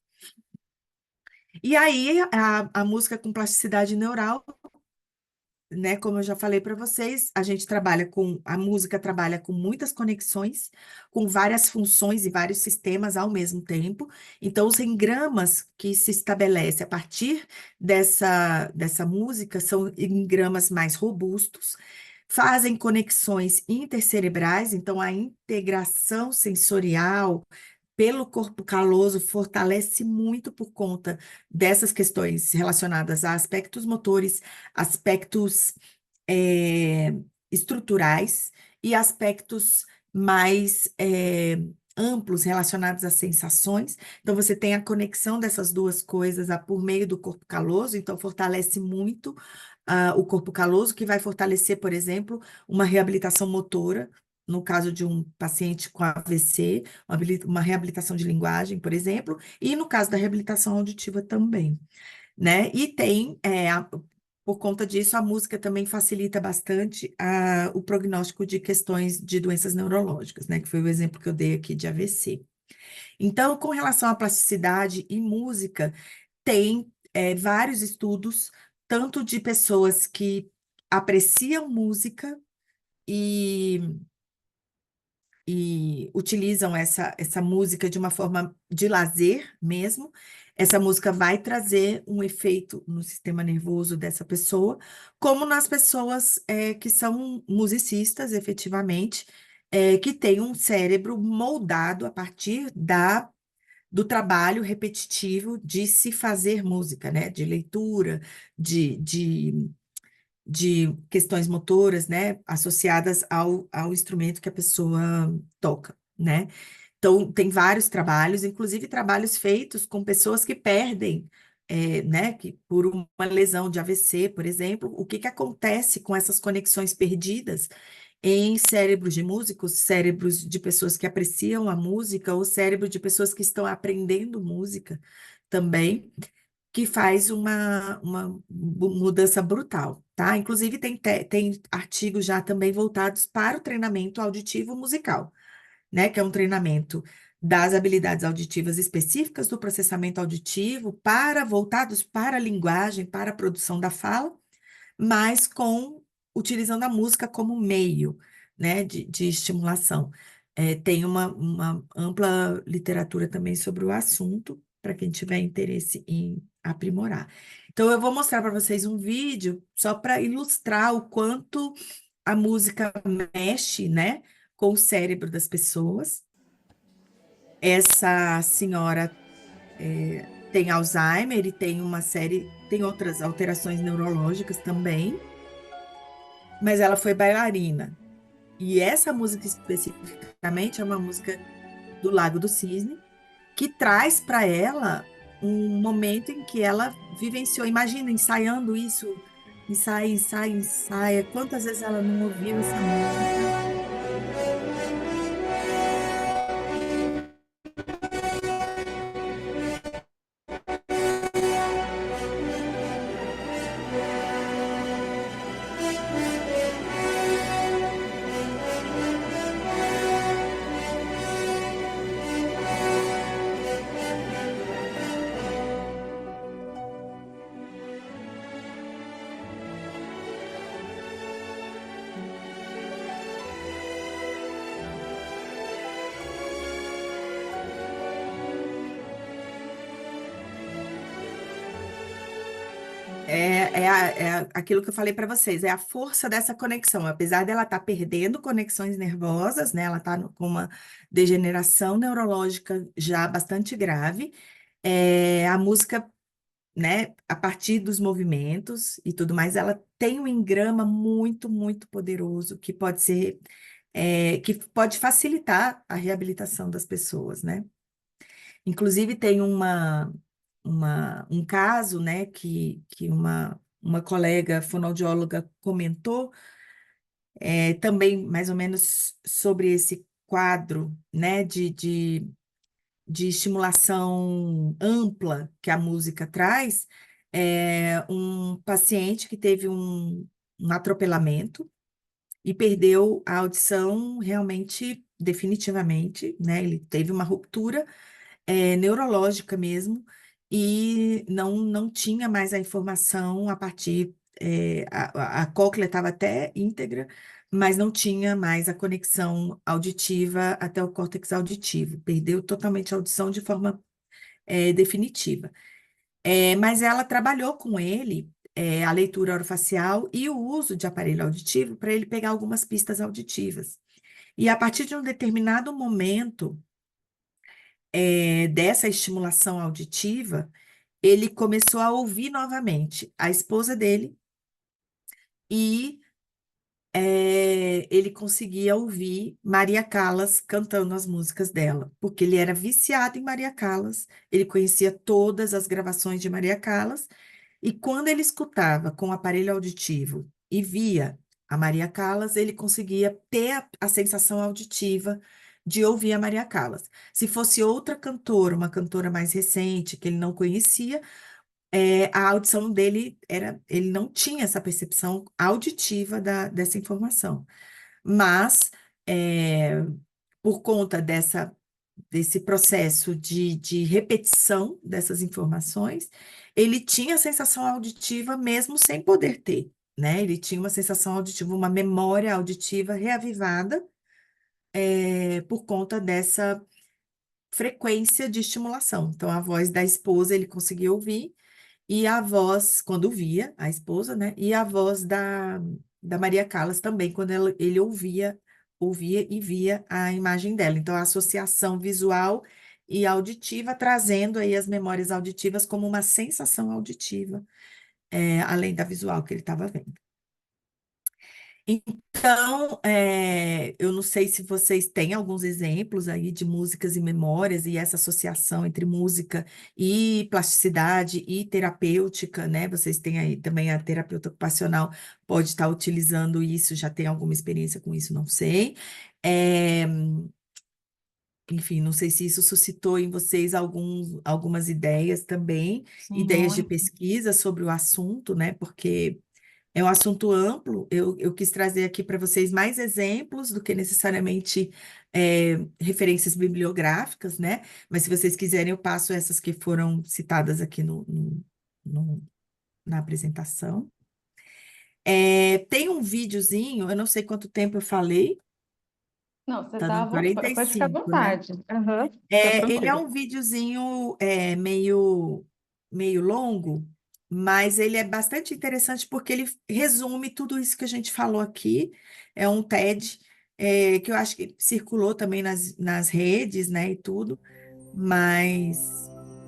E aí, a música com plasticidade neural, né? Como eu já falei para vocês, a música trabalha com muitas conexões, com várias funções e vários sistemas ao mesmo tempo. Então, os engramas que se estabelece a partir dessa música são engramas mais robustos, fazem conexões intercerebrais, então a integração sensorial pelo corpo caloso fortalece muito por conta dessas questões relacionadas a aspectos motores, aspectos eh, estruturais e aspectos mais amplos relacionados às sensações. Então, você tem a conexão dessas duas coisas por meio do corpo caloso, então fortalece muito o corpo caloso, que vai fortalecer, por exemplo, uma reabilitação motora. No caso de um paciente com AVC, uma reabilitação de linguagem, por exemplo, e no caso da reabilitação auditiva também, né? E por conta disso, a música também facilita bastante o prognóstico de questões de doenças neurológicas, né? Que foi o exemplo que eu dei aqui de AVC. Então, com relação à plasticidade e música, tem vários estudos, tanto de pessoas que apreciam música e utilizam essa música de uma forma de lazer mesmo. Essa música vai trazer um efeito no sistema nervoso dessa pessoa, como nas pessoas que são musicistas, efetivamente, que têm um cérebro moldado a partir do trabalho repetitivo de se fazer música, né? De leitura, de questões motoras, né, associadas ao instrumento que a pessoa toca, né? Então, tem vários trabalhos, inclusive trabalhos feitos com pessoas que perdem, né, que por uma lesão de AVC, por exemplo, o que que acontece com essas conexões perdidas em cérebros de músicos, cérebros de pessoas que apreciam a música, ou cérebro de pessoas que estão aprendendo música também, que faz uma mudança brutal, tá? Inclusive, tem artigos já também voltados para o treinamento auditivo musical, né? Que é um treinamento das habilidades auditivas específicas do processamento auditivo voltados para a linguagem, para a produção da fala, mas utilizando a música como meio, né, de estimulação. Tem uma ampla literatura também sobre o assunto, para quem tiver interesse em aprimorar. Então, eu vou mostrar para vocês um vídeo só para ilustrar o quanto a música mexe, né, com o cérebro das pessoas. Essa senhora tem Alzheimer e tem outras alterações neurológicas também, mas ela foi bailarina. E essa música especificamente é uma música do Lago do Cisne, que traz para ela um momento em que ela vivenciou. Imagina, ensaiando isso, ensaia, ensaia, ensaia. Quantas vezes ela não ouviu essa música? Aquilo que eu falei para vocês, é a força dessa conexão. Apesar dela estar perdendo conexões nervosas, né? Ela está com uma degeneração neurológica já bastante grave. A música, né, a partir dos movimentos e tudo mais, ela tem um engrama muito, muito poderoso que pode ser, que pode facilitar a reabilitação das pessoas, né? Inclusive, tem um caso, né, que uma colega fonoaudióloga comentou, também mais ou menos sobre esse quadro, né, de estimulação ampla que a música traz. Um paciente que teve um atropelamento e perdeu a audição realmente, definitivamente, né? Ele teve uma ruptura neurológica mesmo, e não tinha mais a informação a partir. A cóclea estava até íntegra, mas não tinha mais a conexão auditiva até o córtex auditivo. Perdeu totalmente a audição de forma definitiva. Mas ela trabalhou com ele. A leitura orofacial e o uso de aparelho auditivo para ele pegar algumas pistas auditivas. E a partir de um determinado momento, dessa estimulação auditiva, ele começou a ouvir novamente a esposa dele e ele conseguia ouvir Maria Callas cantando as músicas dela, porque ele era viciado em Maria Callas, ele conhecia todas as gravações de Maria Callas, e quando ele escutava com o aparelho auditivo e via a Maria Callas, ele conseguia ter a sensação auditiva de ouvir a Maria Callas. Se fosse outra cantora, uma cantora mais recente, que ele não conhecia, a audição dele ele não tinha essa percepção auditiva dessa informação. Mas, por conta desse processo de repetição dessas informações, ele tinha a sensação auditiva mesmo sem poder ter, né? Ele tinha uma sensação auditiva, uma memória auditiva reavivada, por conta dessa frequência de estimulação. Então, a voz da esposa ele conseguia ouvir, e a voz, quando via a esposa, né? E a voz da Maria Callas também, quando ele ouvia e via a imagem dela. Então, a associação visual e auditiva, trazendo aí as memórias auditivas como uma sensação auditiva, além da visual que ele estava vendo. Então, eu não sei se vocês têm alguns exemplos aí de músicas e memórias e essa associação entre música e plasticidade e terapêutica, né? Vocês têm aí também a terapeuta ocupacional, pode estar utilizando isso, já tem alguma experiência com isso, não sei. É, enfim, não sei se isso suscitou em vocês algumas ideias também, Sim, ideias de muito. pesquisa sobre o assunto, né? Porque é um assunto amplo. Eu quis trazer aqui para vocês mais exemplos do que necessariamente referências bibliográficas, né? Mas se vocês quiserem, eu passo essas que foram citadas aqui na apresentação. Tem um videozinho, eu não sei quanto tempo eu falei, Não, você tá tá à dando vontade, pode ficar à 45, né? vontade. Aham, fica Ele é tranquilo. um videozinho meio longo, mas ele é bastante interessante porque ele resume tudo isso que a gente falou aqui. É um TED, que eu acho que circulou também nas redes, né, e tudo, mas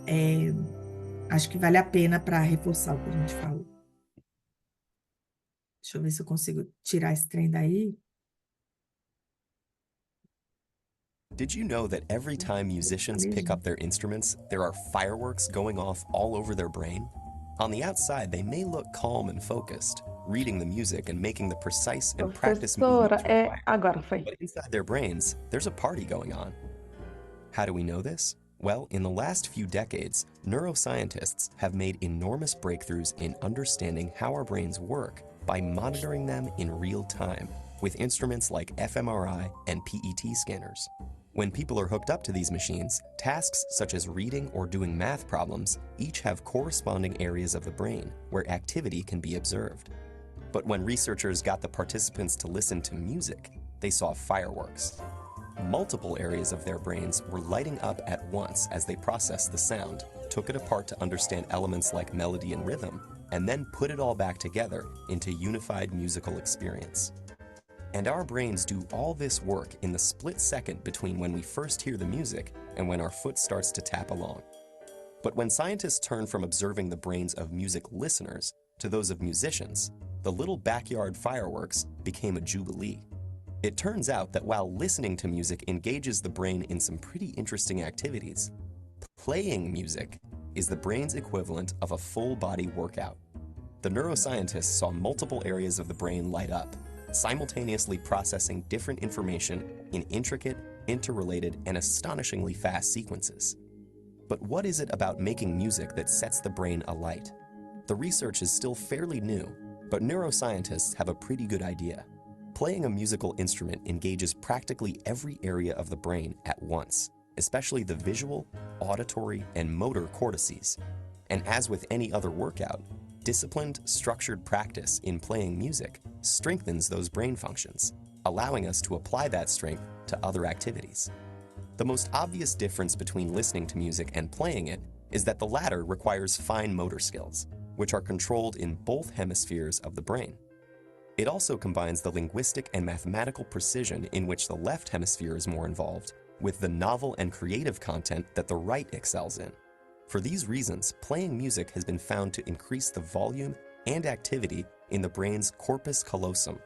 é, acho que vale a pena para reforçar o que a gente falou. Deixa eu ver se eu consigo tirar esse trem daí. Did you know that every time musicians pick up their instruments, there are fireworks going off all over their brain? On the outside, they may look calm and focused, reading the music and making the precise and practice Professora, movements required. agora foi. But inside their brains, there's a party going on. How do we know this? Well, in the last few decades, neuroscientists have made enormous breakthroughs in understanding how our brains work by monitoring them in real time with instruments like fMRI and PET scanners. When people are hooked up to these machines, tasks such as reading or doing math problems each have corresponding areas of the brain where activity can be observed. But when researchers got the participants to listen to music, they saw fireworks. Multiple areas of their brains were lighting up at once as they processed the sound, took it apart to understand elements like melody and rhythm, and then put it all back together into unified musical experience. And our brains do all this work in the split second between when we first hear the music and when our foot starts to tap along. But when scientists turned from observing the brains of music listeners to those of musicians, the little backyard fireworks became a jubilee. It turns out that while listening to music engages the brain in some pretty interesting activities, playing music is the brain's equivalent of a full-body workout. The neuroscientists saw multiple areas of the brain light up, simultaneously processing different information in intricate, interrelated, and astonishingly fast sequences. But what is it about making music that sets the brain alight? The research is still fairly new, but neuroscientists have a pretty good idea. Playing a musical instrument engages practically every area of the brain at once, especially the visual, auditory, and motor cortices. And as with any other workout, disciplined, structured practice in playing music strengthens those brain functions, allowing us to apply that strength to other activities. The most obvious difference between listening to music and playing it is that the latter requires fine motor skills, which are controlled in both hemispheres of the brain. It also combines the linguistic and mathematical precision in which the left hemisphere is more involved with the novel and creative content that the right excels in. For these reasons, playing music has been found to increase the volume and activity in the brain's corpus callosum,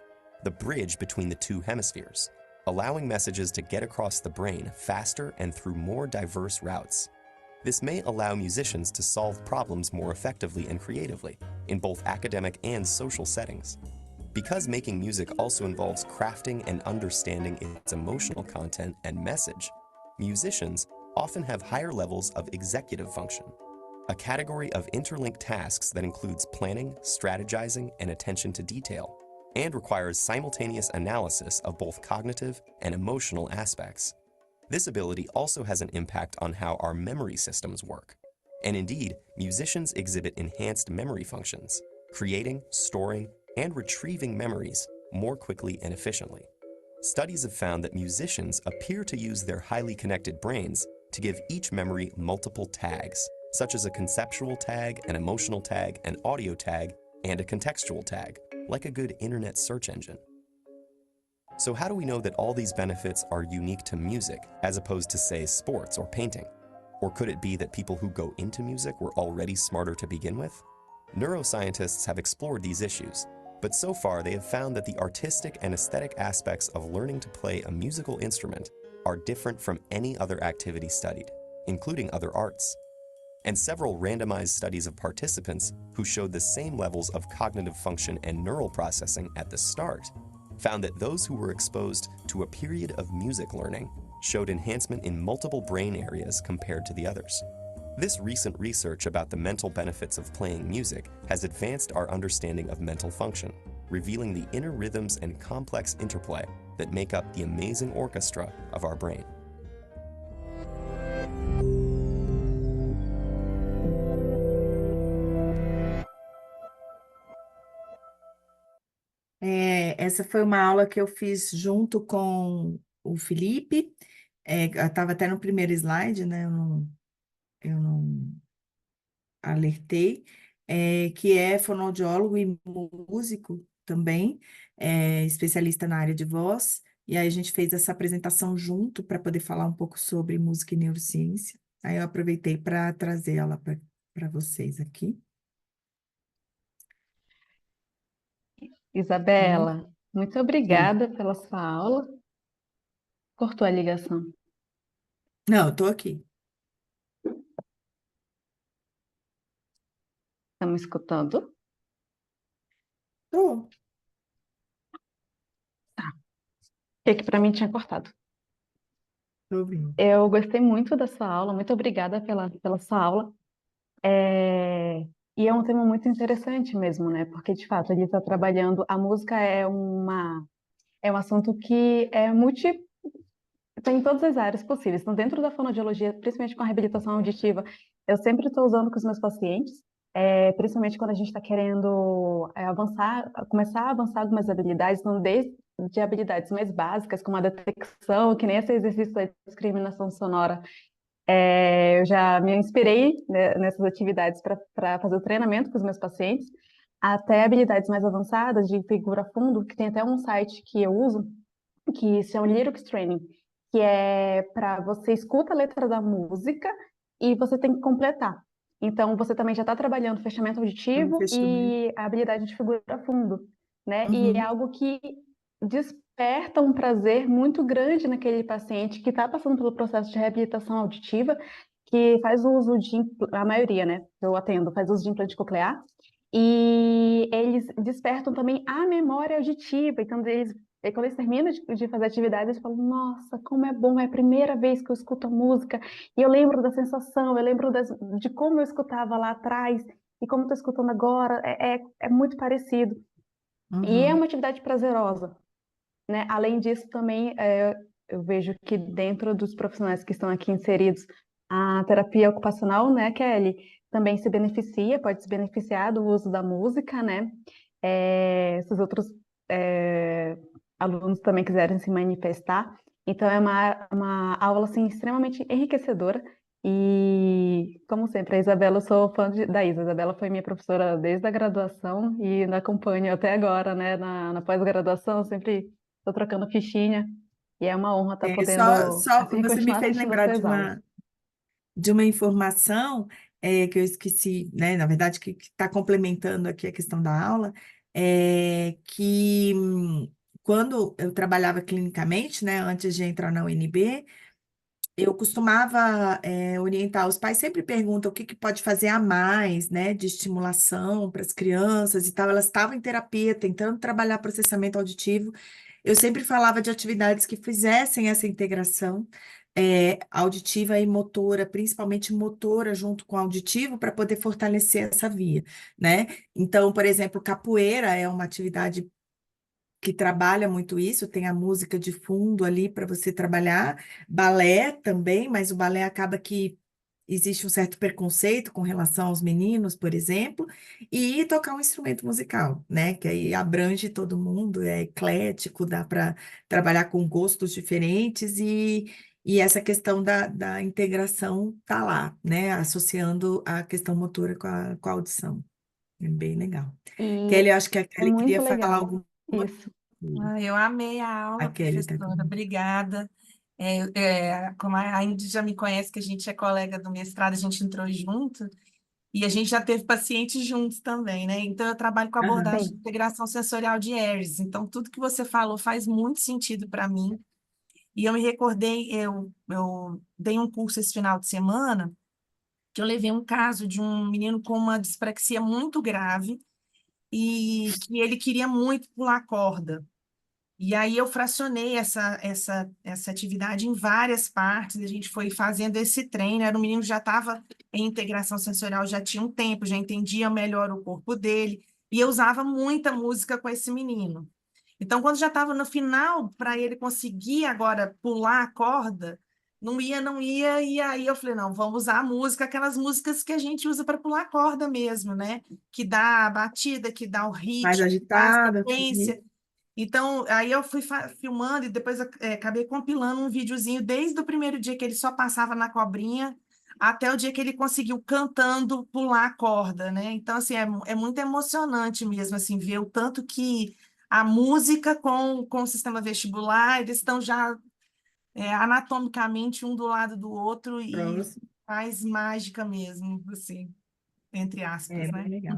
the bridge between the two hemispheres, allowing messages to get across the brain faster and through more diverse routes. This may allow musicians to solve problems more effectively and creatively in both academic and social settings. Because making music also involves crafting and understanding its emotional content and message, musicians often have higher levels of executive function, a category of interlinked tasks that includes planning, strategizing, and attention to detail, and requires simultaneous analysis of both cognitive and emotional aspects. This ability also has an impact on how our memory systems work. And indeed, musicians exhibit enhanced memory functions, creating, storing, and retrieving memories more quickly and efficiently. Studies have found that musicians appear to use their highly connected brains to give each memory multiple tags, such as a conceptual tag, an emotional tag, an audio tag, and a contextual tag, like a good internet search engine. So how do we know that all these benefits are unique to music, as opposed to, say, sports or painting? Or could it be that people who go into music were already smarter to begin with? Neuroscientists have explored these issues, but so far they have found that the artistic and aesthetic aspects of learning to play a musical instrument are different from any other activity studied, including other arts. And several randomized studies of participants who showed the same levels of cognitive function and neural processing at the start found that those who were exposed to a period of music learning showed enhancement in multiple brain areas compared to the others. This recent research about the mental benefits of playing music has advanced our understanding of mental function, revealing the inner rhythms and complex interplay that make up the amazing orchestra of our brain. Essa foi uma aula que eu fiz junto com o Felipe. Eu estava até no primeiro slide, né? Eu não alertei, que é fonoaudiólogo e músico também, especialista na área de voz. E aí a gente fez essa apresentação junto para poder falar um pouco sobre música e neurociência. Aí eu aproveitei para trazer ela para vocês aqui. Isabela, muito obrigada pela sua aula. Cortou a ligação. Não, eu estou aqui. Está me escutando? Estou. Que para mim tinha cortado. Estou ouvindo. Eu gostei muito da sua aula, muito obrigada pela sua aula. E é um tema muito interessante mesmo, né? Porque, de fato, ele está trabalhando... A música é um assunto que tem em todas as áreas possíveis. Então, dentro da fonoaudiologia, principalmente com a reabilitação auditiva, eu sempre estou usando com os meus pacientes, principalmente quando a gente está querendo começar a avançar algumas habilidades, então, desde habilidades mais básicas, como a detecção, que nem esse exercício da discriminação sonora. Eu já me inspirei, né, nessas atividades para fazer o treinamento com os meus pacientes, até habilidades mais avançadas de figura fundo, que tem até um site que eu uso, que se chama Lyrics Training, que é para você escuta a letra da música e você tem que completar. Então, você também já está trabalhando fechamento No auditivo fechamento. e a habilidade de figura fundo, né? E é Uhum. algo que desperta um prazer muito grande naquele paciente que está passando pelo processo de reabilitação auditiva, que faz uso de, a maioria, né? Eu atendo, faz uso de implante coclear, e eles despertam também a memória auditiva. Então, quando eles terminam de fazer atividade, eles falam: Nossa, como é bom, é a primeira vez que eu escuto a música, e eu lembro da sensação, eu lembro de como eu escutava lá atrás, e como estou escutando agora, é muito parecido. E é Uhum. uma atividade prazerosa, né? Além disso, também eu vejo que dentro dos profissionais que estão aqui inseridos, a terapia ocupacional, né, Kelly, também se beneficia, pode se beneficiar do uso da música, né? Se os outros alunos também quiserem se manifestar. Então, é uma aula, assim, extremamente enriquecedora. E, como sempre, a Isabela, eu sou fã da Isa. A Isabela foi minha professora desde a graduação e ainda acompanho até agora, né, na pós-graduação, sempre estou trocando fichinha. E é uma honra estar podendo, Só assim, você me continuar fez assistindo lembrar às suas aulas. de uma informação que eu esqueci, né? Na verdade, que está complementando aqui a questão da aula, que quando eu trabalhava clinicamente, né, antes de entrar na UNB, eu costumava orientar os pais, sempre perguntam o que que pode fazer a mais, né, de estimulação para as crianças e tal. Elas estavam em terapia, tentando trabalhar processamento auditivo. Eu sempre falava de atividades que fizessem essa integração auditiva e motora, principalmente motora junto com auditivo, para poder fortalecer essa via, né? Então, por exemplo, capoeira é uma atividade que trabalha muito isso, tem a música de fundo ali para você trabalhar, balé também, mas o balé acaba que existe um certo preconceito com relação aos meninos, por exemplo, e tocar um instrumento musical, né? Que aí abrange todo mundo, é eclético, dá para trabalhar com gostos diferentes e essa questão da integração tá lá, né? Associando a questão motora com a audição. É bem legal. E Kelly, eu acho que a é Kelly queria muito falar legal. alguma Isso. coisa. Eu amei a A aula, Kelly tá professora. Obrigada. Como a Indy já me conhece, que a gente é colega do mestrado, a gente entrou junto. E a gente já teve pacientes juntos também, né? Então, eu trabalho com Aham. abordagem de Sim. integração sensorial de Ares. Então, tudo que você falou faz muito sentido para mim. E eu me recordei, eu dei um curso esse final de semana, que eu levei um caso de um menino com uma dispraxia muito grave e que ele queria muito pular corda. E aí eu fracionei essa atividade em várias partes, a gente foi fazendo esse treino, era um menino que já estava em integração sensorial, já tinha um tempo, já entendia melhor o corpo dele, e eu usava muita música com esse menino. Então, quando já estava no final, para ele conseguir agora pular a corda, não ia, e aí eu falei, não, vamos usar a música, aquelas músicas que a gente usa para pular a corda mesmo, né? Que dá a batida, que dá o Mais ritmo, que dá a agitada. sequência. Então, aí eu fui filmando e depois acabei compilando um videozinho desde o primeiro dia que ele só passava na cobrinha até o dia que ele conseguiu cantando pular a corda, né? Então, assim, é muito emocionante mesmo, assim, ver o tanto que a música com o sistema vestibular, eles estão já anatomicamente um do lado do outro e Próximo. faz mágica mesmo, assim, entre É aspas, bem né? legal.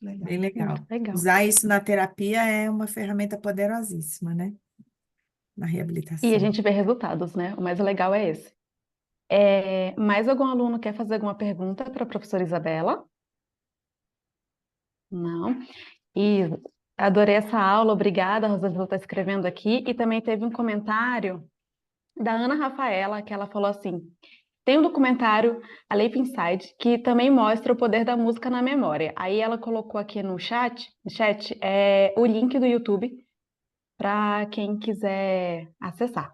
Legal. Bem legal. Muito legal. Usar isso na terapia é uma ferramenta poderosíssima, né? Na E a reabilitação. gente vê resultados, né? O mais legal é esse. Mais algum aluno quer fazer alguma pergunta para a professora Isabela? Não. E adorei essa aula, obrigada. A Rosângela está escrevendo aqui. E também teve um comentário da Ana Rafaela, que ela falou assim: tem um documentário, A Leap Inside, que também mostra o poder da música na memória. Aí ela colocou aqui no chat, o link do YouTube para quem quiser acessar.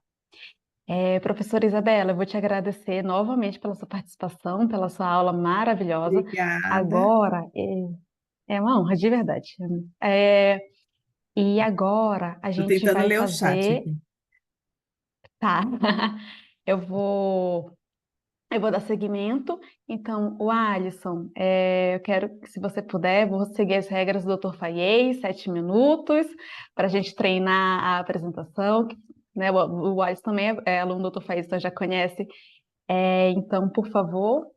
Professora Isabela, eu vou te agradecer novamente pela sua participação, pela sua aula maravilhosa. Obrigada. Agora, é uma honra, de verdade. É, e agora a Estou gente tentando vai ler o chat fazer. aqui. Tá, eu vou. Eu vou dar seguimento. Então, o Alisson, eu quero que, se você puder, vou seguir as regras do Dr. Fayez, 7 minutos, para a gente treinar a apresentação. Né? O Alisson também é aluno do Dr. Fayez, então já conhece Então, por favor,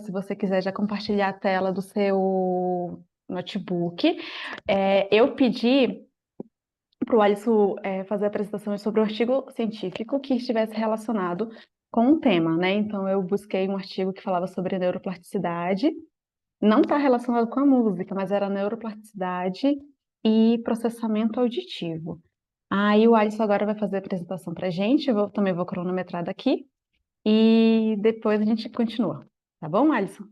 se você quiser já compartilhar a tela do seu notebook. Eu pedi para o Alisson fazer apresentações sobre um artigo científico que estivesse relacionado com o tema, né? Então, eu busquei um artigo que falava sobre neuroplasticidade. Não está relacionado com a música, mas era neuroplasticidade e processamento auditivo. Aí o Alisson agora vai fazer a apresentação para a gente, também vou cronometrar daqui, e depois a gente continua. Tá bom, Alisson?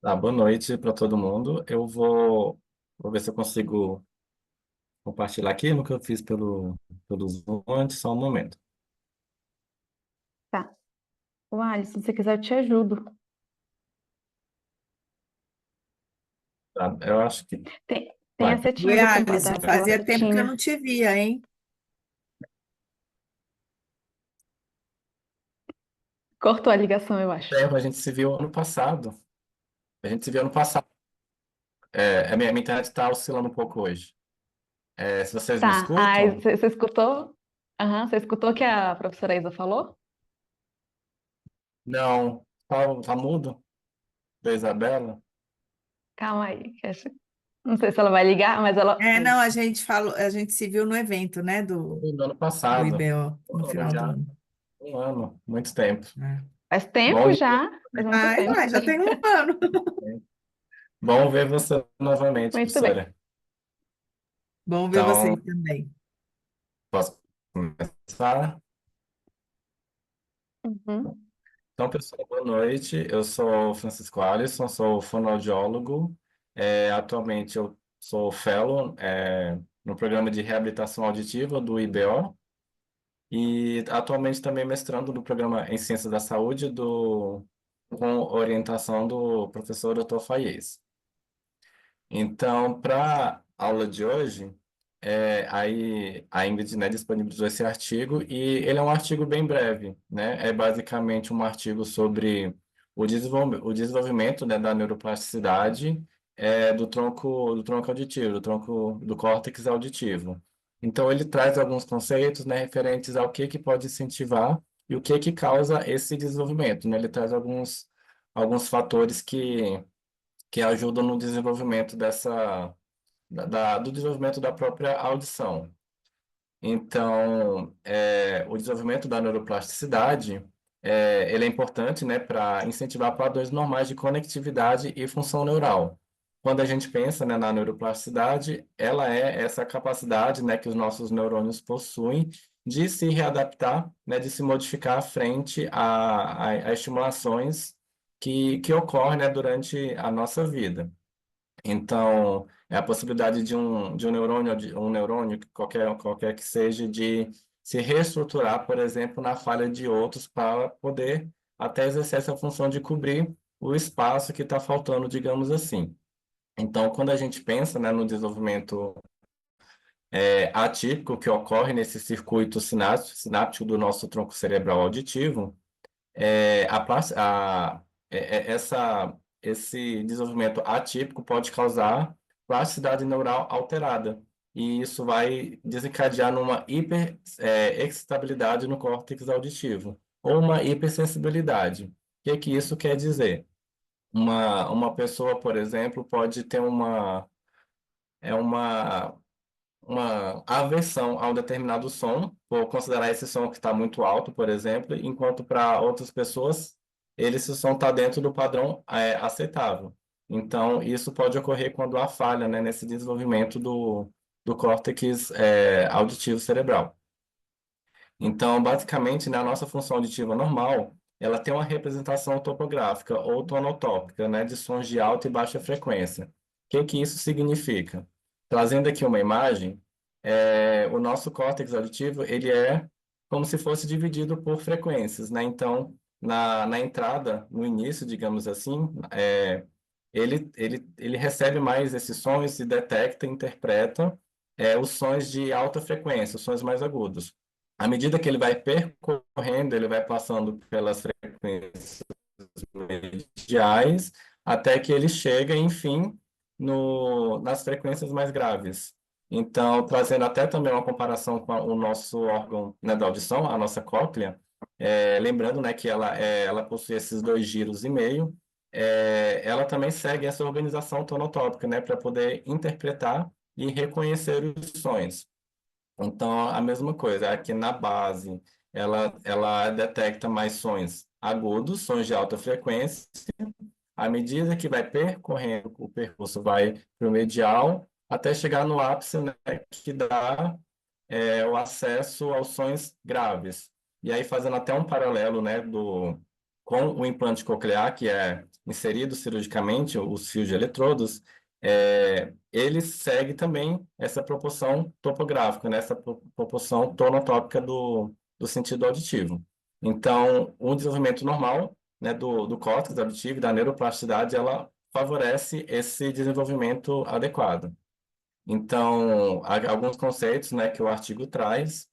Boa noite para todo mundo. Vou ver se eu consigo compartilhar aqui no que eu fiz pelo Zoom antes, só um momento. Tá. O Alisson, se você quiser, eu te ajudo. Tá? Eu acho que Tem a vai. setinha Oi, do teclado, Alisson, aquela fazia tempo que eu setinha. não te via, hein? Cortou a ligação, eu acho. A gente se viu ano passado. A gente se viu ano passado. A minha internet está oscilando um pouco hoje. Se vocês me Tá. Aí, escutam, você escutou? Aham, você escutou o que a professora Isa falou? não, tá mudo da Isabela. Calma aí. Não sei se ela vai ligar, mas ela. Não, a gente falou, a gente se viu no evento, né, Do ano do passado. IBO, no Oh, final do já ano. um ano, muito tempo. Faz tempo Bom, já. Faz muito tempo. Já tem um ano. bom ver você novamente, Muito bem. professora. Bom ver Então, vocês também. posso começar? Uhum. Então, pessoal, boa noite. Eu sou Francisco Alisson, sou fonoaudiólogo. Atualmente, eu sou fellow, no programa de reabilitação auditiva do IBO e atualmente também mestrando no programa em Ciências da Saúde com orientação do professor Dr. Faiez. Então, para a aula de hoje, aí a Ingrid, né, disponibilizou esse artigo e ele é um artigo bem breve, né? É basicamente um artigo sobre o desenvolvimento, né, da neuroplasticidade do tronco auditivo, do tronco do córtex auditivo. Então, ele traz alguns conceitos, né, referentes ao que pode incentivar e o que causa esse desenvolvimento, né? Ele traz alguns fatores que ajudam no desenvolvimento do desenvolvimento da própria audição. Então, o desenvolvimento da neuroplasticidade, ele é importante, né, para incentivar padrões normais de conectividade e função neural. Quando a gente pensa, né, na neuroplasticidade, ela é essa capacidade, né, que os nossos neurônios possuem de se readaptar, né, de se modificar frente a estimulações que ocorrem, né, durante a nossa vida. Então, é a possibilidade de um neurônio, qualquer que seja, de se reestruturar, por exemplo, na falha de outros para poder até exercer essa função de cobrir o espaço que está faltando, digamos assim. Então, quando a gente pensa, né, no desenvolvimento atípico que ocorre nesse circuito sináptico do nosso tronco cerebral auditivo, é, a, plas- a- é- essa, esse desenvolvimento atípico pode causar plasticidade neural alterada, e isso vai desencadear numa excitabilidade no córtex auditivo, ou uma hipersensibilidade. O que isso quer dizer? Uma pessoa, por exemplo, pode ter é uma aversão a um determinado som, por considerar esse som que está muito alto, por exemplo, enquanto para outras pessoas, esse som está dentro do padrão aceitável. Então, isso pode ocorrer quando há falha, né, nesse desenvolvimento do córtex auditivo cerebral. Então, basicamente, na nossa função auditiva normal, ela tem uma representação topográfica ou tonotópica, né, de sons de alta e baixa frequência. O que isso significa? Trazendo aqui uma imagem, o nosso córtex auditivo, ele é como se fosse dividido por frequências, né? Então, na entrada, no início, digamos assim, ele recebe mais esses sons e detecta e interpreta os sons de alta frequência, os sons mais agudos. À medida que ele vai percorrendo, ele vai passando pelas frequências mediais, até que ele chega, enfim, nas frequências mais graves. Então, trazendo até também uma comparação com o nosso órgão, né, da audição, a nossa cóclea, lembrando, né, que ela possui esses 2,5 giros, ela também segue essa organização tonotópica, né, para poder interpretar e reconhecer os sons. Então, a mesma coisa, aqui na base, ela detecta mais sons agudos, sons de alta frequência. À medida que vai percorrendo, o percurso vai para o medial, até chegar no ápice, né, que dá o acesso aos sons graves. E aí, fazendo até um paralelo, né, com o implante coclear, que é inserido cirurgicamente, os fios de eletrodos, ele segue também essa proporção topográfica, né, essa proporção tonotópica do sentido auditivo. Então, o desenvolvimento normal, né, do córtex auditivo e da neuroplasticidade, ela favorece esse desenvolvimento adequado. Então, há alguns conceitos, né, que o artigo traz,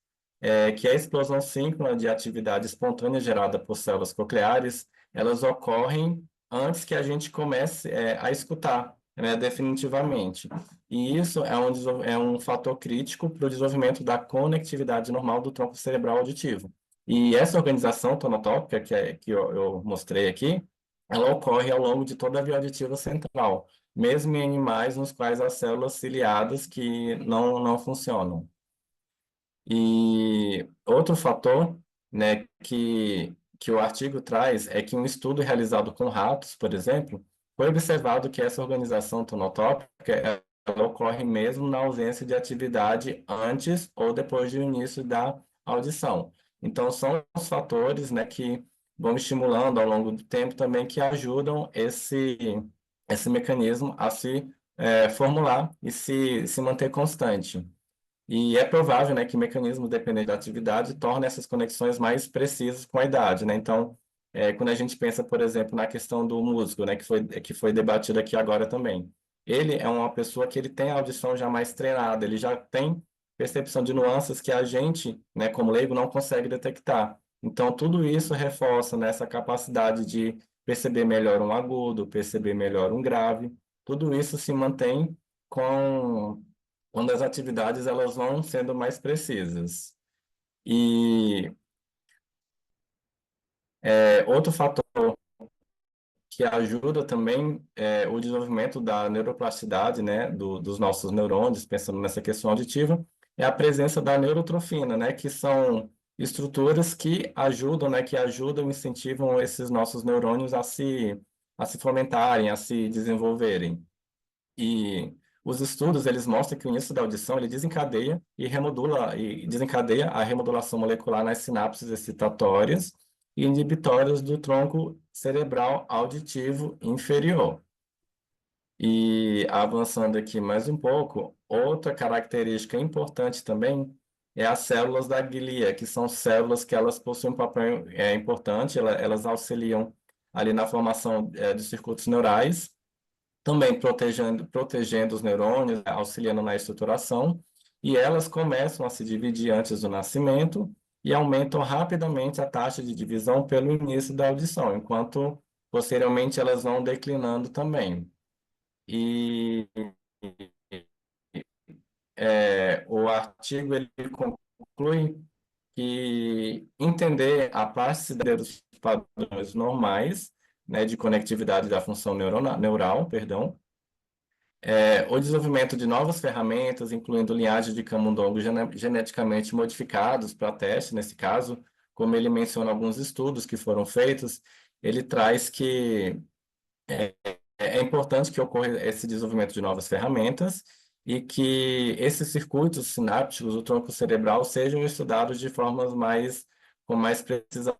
que a explosão síncrona de atividade espontânea gerada por células cocleares, elas ocorrem antes que a gente comece, a escutar, né, definitivamente. E isso é um fator crítico para o desenvolvimento da conectividade normal do tronco cerebral auditivo. E essa organização tonotópica que eu mostrei aqui, ela ocorre ao longo de toda a via auditiva central, mesmo em animais nos quais as células ciliadas que não funcionam. E outro fator, né, que o artigo traz é que um estudo realizado com ratos, por exemplo, foi observado que essa organização tonotópica ela ocorre mesmo na ausência de atividade antes ou depois do início da audição. Então, são os fatores, né, que vão estimulando ao longo do tempo também que ajudam esse mecanismo a se formular e se manter constante. E é provável, né, que mecanismos dependentes da atividade tornam essas conexões mais precisas com a idade, né? Então, quando a gente pensa, por exemplo, na questão do músico, né, que foi debatido aqui agora também, ele é uma pessoa que ele tem a audição já mais treinada, ele já tem percepção de nuances que a gente, né, como leigo, não consegue detectar. Então, tudo isso reforça, né, essa capacidade de perceber melhor um agudo, perceber melhor um grave. Tudo isso se mantém quando as atividades elas vão sendo mais precisas. E outro fator que ajuda também o desenvolvimento da neuroplasticidade, né, dos nossos neurônios, pensando nessa questão auditiva, é a presença da neurotrofina, né, que são estruturas que ajudam, né, incentivam esses nossos neurônios a se fomentarem, a se desenvolverem. E os estudos, eles mostram que o início da audição, ele desencadeia e desencadeia a remodulação molecular nas sinapses excitatórias e inibitórias do tronco cerebral auditivo inferior. E avançando aqui mais um pouco, outra característica importante também é as células da glia, que são células que elas possuem um papel importante, elas auxiliam ali na formação de circuitos neurais, também protegendo os neurônios, auxiliando na estruturação, e elas começam a se dividir antes do nascimento e aumentam rapidamente a taxa de divisão pelo início da audição, enquanto posteriormente elas vão declinando também. E o artigo ele conclui que entender a plasticidade dos padrões normais, né, de conectividade da função neural, perdão, o desenvolvimento de novas ferramentas, incluindo linhagens de camundongos geneticamente modificados para teste, nesse caso, como ele menciona alguns estudos que foram feitos, ele traz que é importante que ocorra esse desenvolvimento de novas ferramentas e que esses circuitos sinápticos do tronco cerebral sejam estudados com mais precisão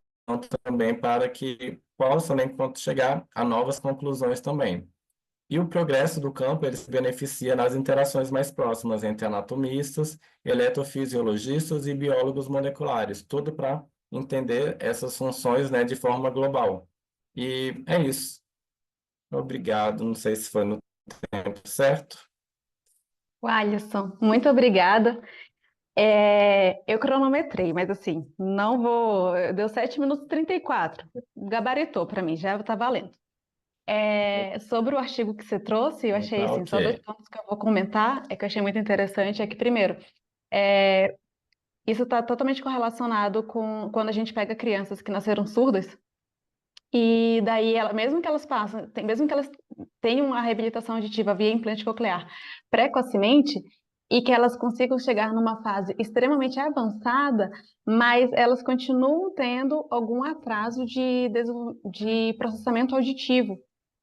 também para que possam, né, chegar a novas conclusões também. E o progresso do campo ele se beneficia nas interações mais próximas entre anatomistas, eletrofisiologistas e biólogos moleculares, tudo para entender essas funções, né, de forma global. E é isso. Obrigado. Não sei se foi no tempo certo. Alisson, muito obrigada. Eu cronometrei, mas assim, não vou. Deu 7 minutos e 34. Gabaritou para mim, já está valendo. Sobre o artigo que você trouxe, eu achei Tá assim, só 2 ok. pontos que eu vou comentar, que eu achei muito interessante, é que, primeiro, Isso está totalmente correlacionado com quando a gente pega crianças que nasceram surdas, e daí, mesmo que elas mesmo que elas tenham a reabilitação auditiva via implante coclear precocemente, e que elas consigam chegar numa fase extremamente avançada, mas elas continuam tendo algum atraso de processamento auditivo,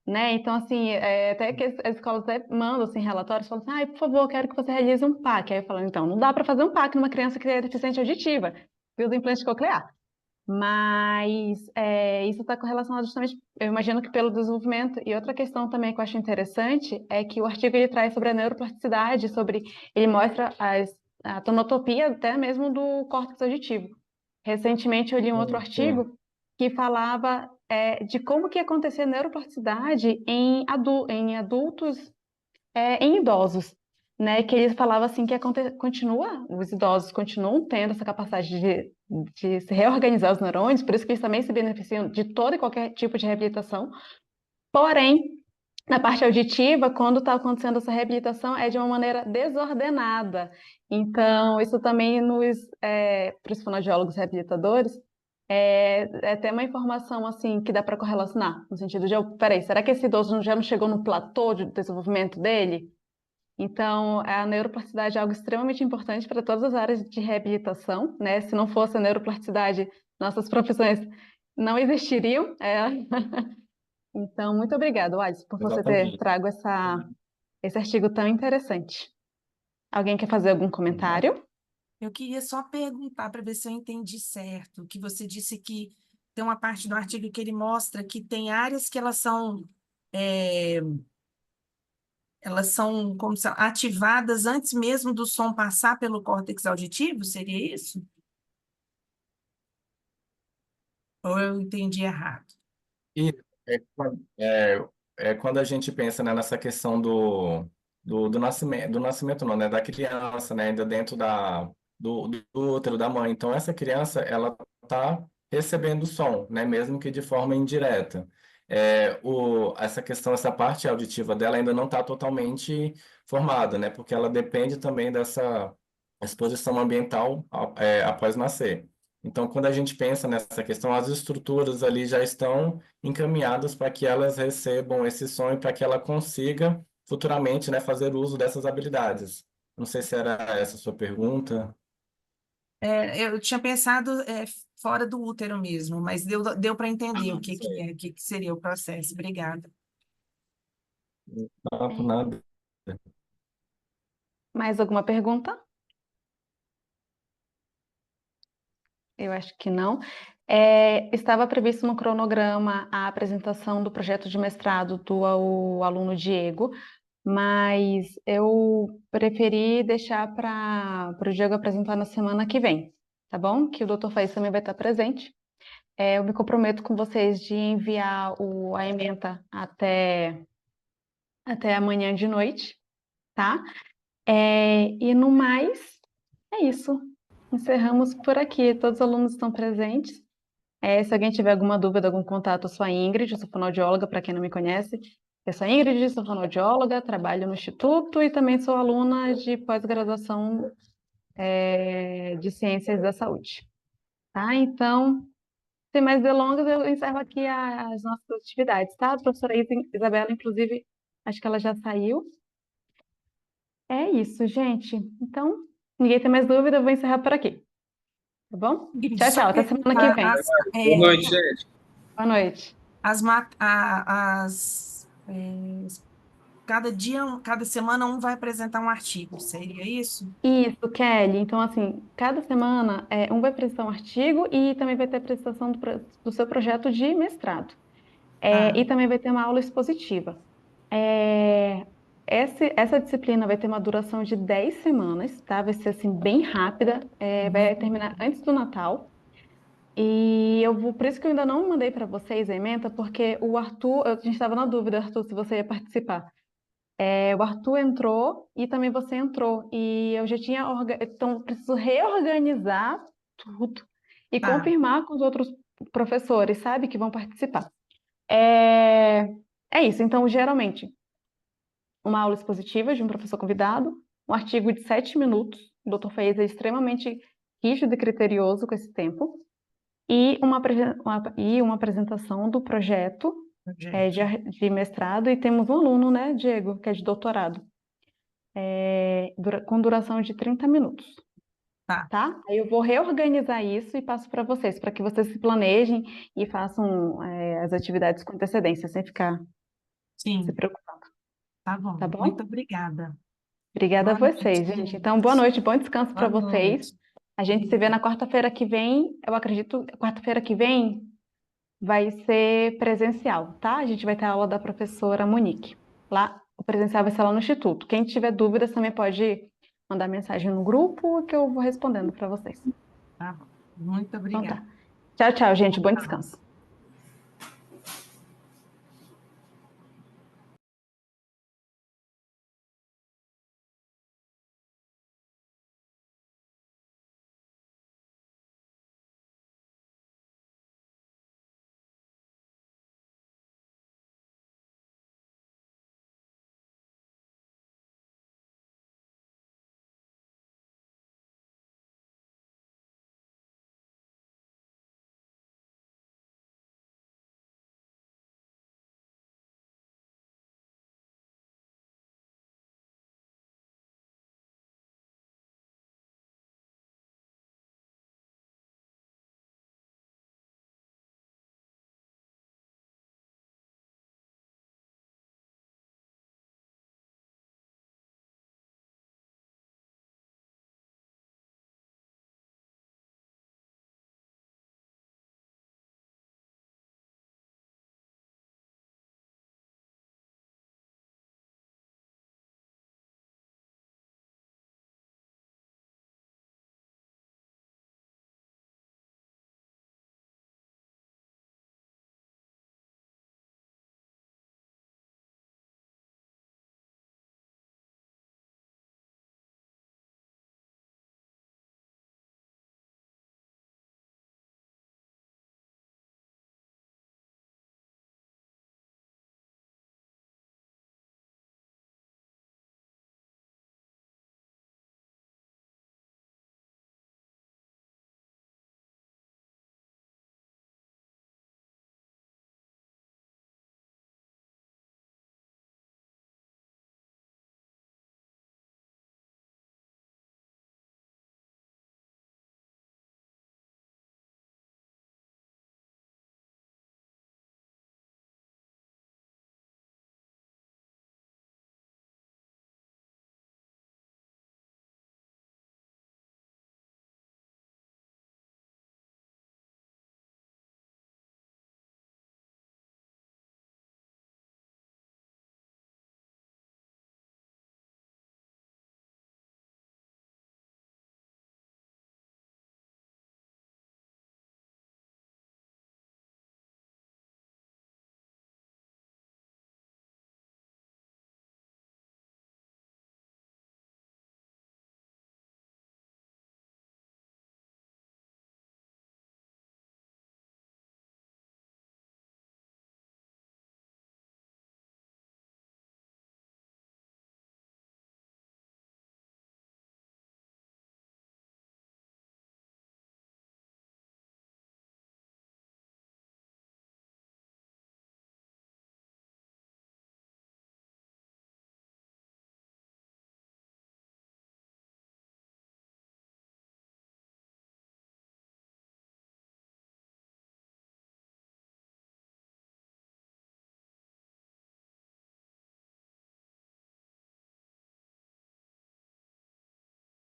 né? Então, assim, até que as escolas até mandam assim, relatórios, falam assim, por favor, eu quero que você realize um PAC. Aí eu falo, então, não dá para fazer um PAC numa criança que é deficiente auditiva, que usa implante coclear. Mas isso está correlacionado justamente, eu imagino que pelo desenvolvimento. E outra questão também que eu acho interessante é que o artigo ele traz sobre a neuroplasticidade, ele mostra a tonotopia até mesmo do córtex auditivo. Recentemente eu li um outro Sim. artigo que falava de como que ia acontecer a neuroplasticidade em adultos, em idosos, né? Que eles falavam assim que os idosos continuam tendo essa capacidade de se reorganizar os neurônios, por isso que eles também se beneficiam de toda e qualquer tipo de reabilitação. Porém, na parte auditiva, quando está acontecendo essa reabilitação, é de uma maneira desordenada. Então, isso também para os fonoaudiólogos reabilitadores, é até uma informação assim que dá para correlacionar, no sentido de, peraí, será que esse idoso já não chegou no platô de desenvolvimento dele? Então, a neuroplasticidade é algo extremamente importante para todas as áreas de reabilitação, né? Se não fosse a neuroplasticidade, nossas profissões não existiriam. Então, muito obrigada, Alisson, por você ter Exatamente. trago esse artigo tão interessante. Alguém quer fazer algum comentário? Eu queria só perguntar para ver se eu entendi certo, que você disse que tem uma parte do artigo que ele mostra que tem áreas que elas são como se ativadas antes mesmo do som passar pelo córtex auditivo, seria isso? Ou eu entendi errado? E é quando a gente pensa, né, nessa questão do nascimento não, né, da criança, né, ainda dentro do útero da mãe. Então, essa criança, ela está recebendo som, né, mesmo que de forma indireta. Essa questão, essa parte auditiva dela ainda não está totalmente formada, né, porque ela depende também dessa exposição ambiental, após nascer. Então, quando a gente pensa nessa questão, as estruturas ali já estão encaminhadas para que elas recebam esse som e para que ela consiga futuramente, né, fazer uso dessas habilidades. Não sei se era essa a sua pergunta. Eu tinha pensado fora do útero mesmo, mas deu para entender o Sei. que seria o processo. Obrigada. Não, por nada. Mais alguma pergunta? Eu acho que não. Estava previsto no cronograma a apresentação do projeto de mestrado do aluno Diego, mas eu preferi deixar para o Diego apresentar na semana que vem, tá bom? Que o Dr. Faiz também vai estar presente. Eu me comprometo com vocês de enviar a ementa até amanhã de noite, tá? E no mais, é isso. Encerramos por aqui. Todos os alunos estão presentes. Se alguém tiver alguma dúvida, algum contato, eu sou a Ingrid, eu sou fonoaudióloga, para quem não me conhece. Eu sou a Ingrid, sou fonoaudióloga, trabalho no Instituto e também sou aluna de pós-graduação de Ciências da Saúde. Tá? Então, sem mais delongas, eu encerro aqui as nossas atividades, tá? A professora Isabela, inclusive, acho que ela já saiu. É isso, gente. Então, ninguém tem mais dúvida, eu vou encerrar por aqui. Tá bom? Ingrid, Tchau, só tchau. Até semana que perguntar, vem. Boa noite, gente. Boa noite. cada dia, cada semana um vai apresentar um artigo, seria isso? Isso, Kelly. Então, assim, cada semana um vai apresentar um artigo e também vai ter apresentação do seu projeto de mestrado. E também vai ter uma aula expositiva. Essa disciplina vai ter uma duração de 10 semanas, tá? Vai ser, assim, bem rápida. Vai terminar antes do Natal. E por isso que eu ainda não mandei para vocês a ementa, porque o Arthur, a gente estava na dúvida, Arthur, se você ia participar. O Arthur entrou e também você entrou. E eu já tinha. Então, eu preciso reorganizar tudo e Tá. confirmar com os outros professores, sabe, que vão participar. É isso. Então, geralmente, uma aula expositiva de um professor convidado, um artigo de 7 minutos. O Dr. Faiz é extremamente rígido e criterioso com esse tempo, e uma apresentação do projeto de mestrado, e temos um aluno, né, Diego, que é de doutorado, com duração de 30 minutos. Tá? Aí eu vou reorganizar isso e passo para que vocês se planejem e façam as atividades com antecedência, sem ficar se Sim, preocupando, tá bom. tá bom? Muito obrigada. Obrigada a Boa noite, vocês, gente. Então, boa noite, bom descanso para Boa vocês. noite. A gente se vê na quarta-feira que vem. Eu acredito, quarta-feira que vem vai ser presencial, tá? A gente vai ter a aula da professora Monique. Lá, o presencial vai ser lá no Instituto. Quem tiver dúvidas também pode mandar mensagem no grupo que eu vou respondendo para vocês. Tá bom. Muito Então obrigada. tá. Tchau, tchau, gente. Bom descanso.